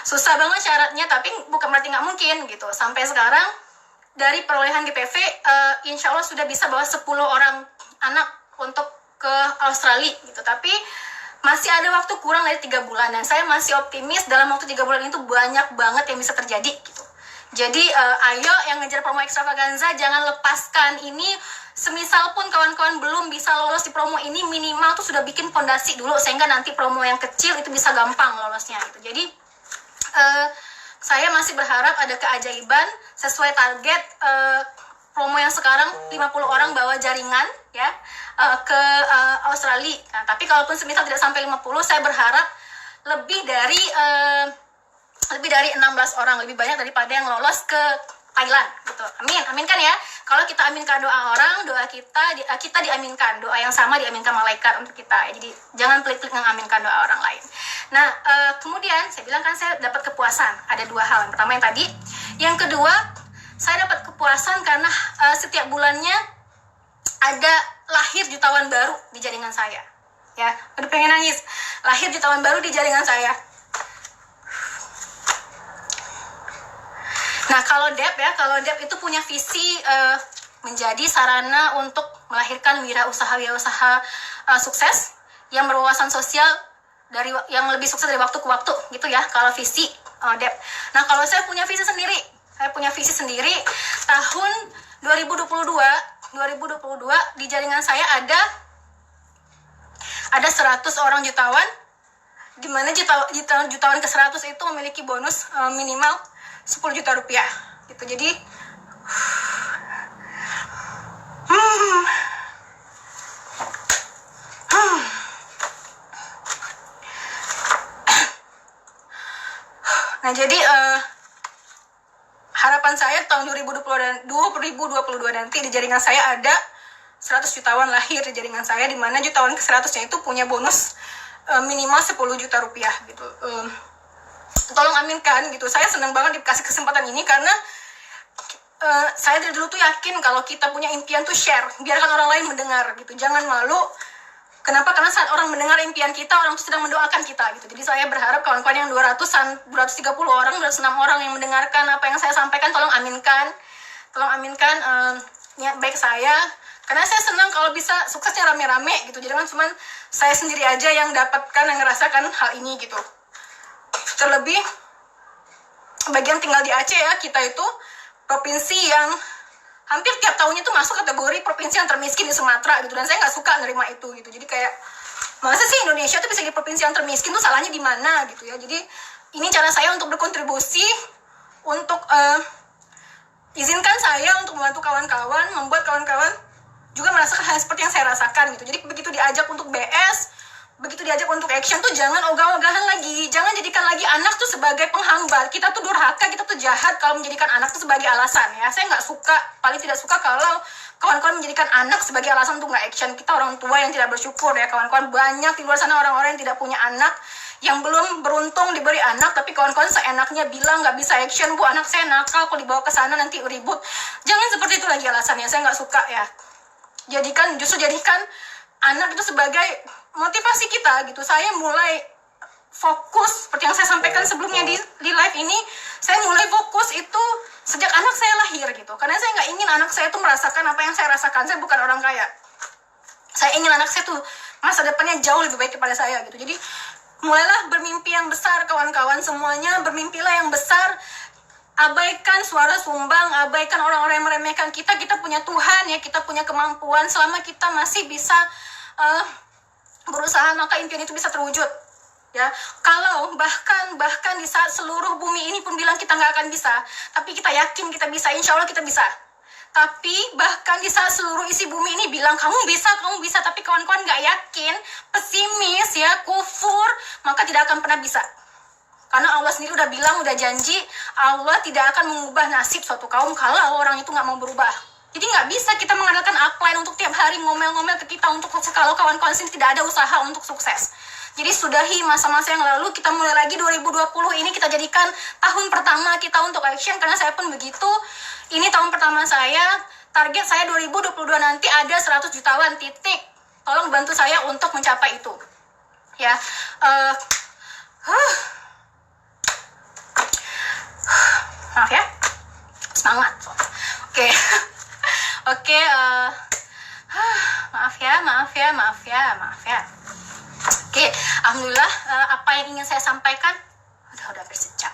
Susah banget syaratnya, tapi bukan berarti nggak mungkin gitu. Sampai sekarang dari perolehan GPV insya Allah sudah bisa bawa 10 orang anak untuk ke Australia gitu. Tapi masih ada waktu kurang dari 3 bulan dan saya masih optimis dalam waktu 3 bulan itu banyak banget yang bisa terjadi gitu. Jadi ayo yang ngejar promo extravaganza jangan lepaskan ini. Semisal pun kawan-kawan belum bisa lolos di promo ini, minimal tuh sudah bikin fondasi dulu sehingga nanti promo yang kecil itu bisa gampang lolosnya gitu. Jadi saya masih berharap ada keajaiban sesuai target promo yang sekarang 50 orang bawa jaringan ya ke Australia. Nah, tapi kalaupun semisal tidak sampai 50, saya berharap lebih dari 16 orang, lebih banyak daripada yang lolos ke Thailand gitu. Amin, aminkan ya. Kalau kita aminkan doa orang, doa kita diaminkan. Doa yang sama diaminkan malaikat untuk kita. Jadi jangan pelit-pelit mengaminkan doa orang lain. Nah, kemudian saya bilang kan saya dapat kepuasan. Ada 2 hal. Yang pertama yang tadi. Yang kedua, saya dapat kepuasan karena setiap bulannya ada lahir jutawan baru di jaringan saya. Ya, aduh pengen nangis. Lahir jutawan baru di jaringan saya. Nah, kalau DEP itu punya visi menjadi sarana untuk melahirkan wirausaha sukses yang berwawasan sosial yang lebih sukses dari waktu ke waktu gitu ya. Kalau visi DEP. Nah, kalau saya punya visi sendiri. Tahun 2022 di jaringan saya ada 100 orang jutawan, di mana jutawan ke 100 itu memiliki bonus minimal 10 juta rupiah gitu. Jadi nah jadi harapan saya tahun 2022 nanti di jaringan saya ada 100 jutawan lahir di jaringan saya, di mana jutawan ke 100-nya itu punya bonus minimal 10 juta rupiah gitu. Tolong aminkan gitu. Saya senang banget dikasih kesempatan ini karena saya dari dulu tuh yakin kalau kita punya impian tuh share, biarkan orang lain mendengar gitu. Jangan malu. Kenapa? Karena saat orang mendengar impian kita, orang tuh sedang mendoakan kita gitu. Jadi saya berharap kawan-kawan yang 230 orang, 206 orang yang mendengarkan apa yang saya sampaikan, tolong aminkan niat baik saya. Karena saya senang kalau bisa suksesnya rame-rame gitu. Jadi kan cuma saya sendiri aja yang dapatkan, yang ngerasakan hal ini gitu. Terlebih bagian tinggal di Aceh ya, kita itu provinsi yang hampir tiap tahunnya tuh masuk kategori provinsi yang termiskin di Sumatera gitu, dan saya nggak suka nerima itu gitu. Jadi kayak masa sih Indonesia tuh bisa jadi provinsi yang termiskin, tuh salahnya di mana gitu ya. Jadi ini cara saya untuk berkontribusi, untuk izinkan saya untuk membantu kawan-kawan, membuat kawan-kawan juga merasakan hal seperti yang saya rasakan gitu. Jadi begitu diajak untuk BS, begitu diajak untuk action tuh jangan ogah-ogahan lagi, jangan jadikan lagi anak tuh sebagai penghambat. Kita tuh durhaka, kita tuh jahat kalau menjadikan anak tuh sebagai alasan ya. Saya nggak suka, paling tidak suka kalau kawan-kawan menjadikan anak sebagai alasan untuk nggak action. Kita orang tua yang tidak bersyukur ya kawan-kawan. Banyak di luar sana orang-orang yang tidak punya anak, yang belum beruntung diberi anak, tapi kawan-kawan seenaknya bilang nggak bisa action, bu anak saya nakal, kalau dibawa ke sana nanti ribut. Jangan seperti itu lagi alasannya, saya nggak suka ya. Justru jadikan anak itu sebagai motivasi kita gitu. Saya mulai fokus seperti yang saya sampaikan sebelumnya di live ini, saya mulai fokus itu sejak anak saya lahir gitu. Karena saya nggak ingin anak saya tuh merasakan apa yang saya rasakan. Saya bukan orang kaya. Saya ingin anak saya tuh masa depannya jauh lebih baik daripada saya gitu. Jadi mulailah bermimpi yang besar kawan-kawan semuanya, bermimpilah yang besar. Abaikan suara sumbang, abaikan orang-orang yang meremehkan kita. Kita punya Tuhan ya, kita punya kemampuan. Selama kita masih bisa berusaha, maka impian itu bisa terwujud ya. Kalau bahkan di saat seluruh bumi ini pun bilang kita nggak akan bisa, tapi kita yakin kita bisa, insya Allah kita bisa. Tapi bahkan di saat seluruh isi bumi ini bilang kamu bisa, tapi kawan-kawan nggak yakin, pesimis ya, kufur, maka tidak akan pernah bisa. Karena Allah sendiri udah bilang, udah janji, Allah tidak akan mengubah nasib suatu kaum kalau orang itu nggak mau berubah. Jadi nggak bisa kita mengandalkan upline untuk tiap hari ngomel-ngomel ke kita untuk sukses kalau kawan-kawan sini tidak ada usaha untuk sukses. Jadi sudahi masa-masa yang lalu, kita mulai lagi 2020 ini kita jadikan tahun pertama kita untuk action. Karena saya pun begitu, ini tahun pertama saya, target saya 2022 nanti ada 100 jutawan titik. Tolong bantu saya untuk mencapai itu ya. Maaf ya, semangat. Oke. Maaf ya. Oke, alhamdulillah apa yang ingin saya sampaikan udah hampir sejam.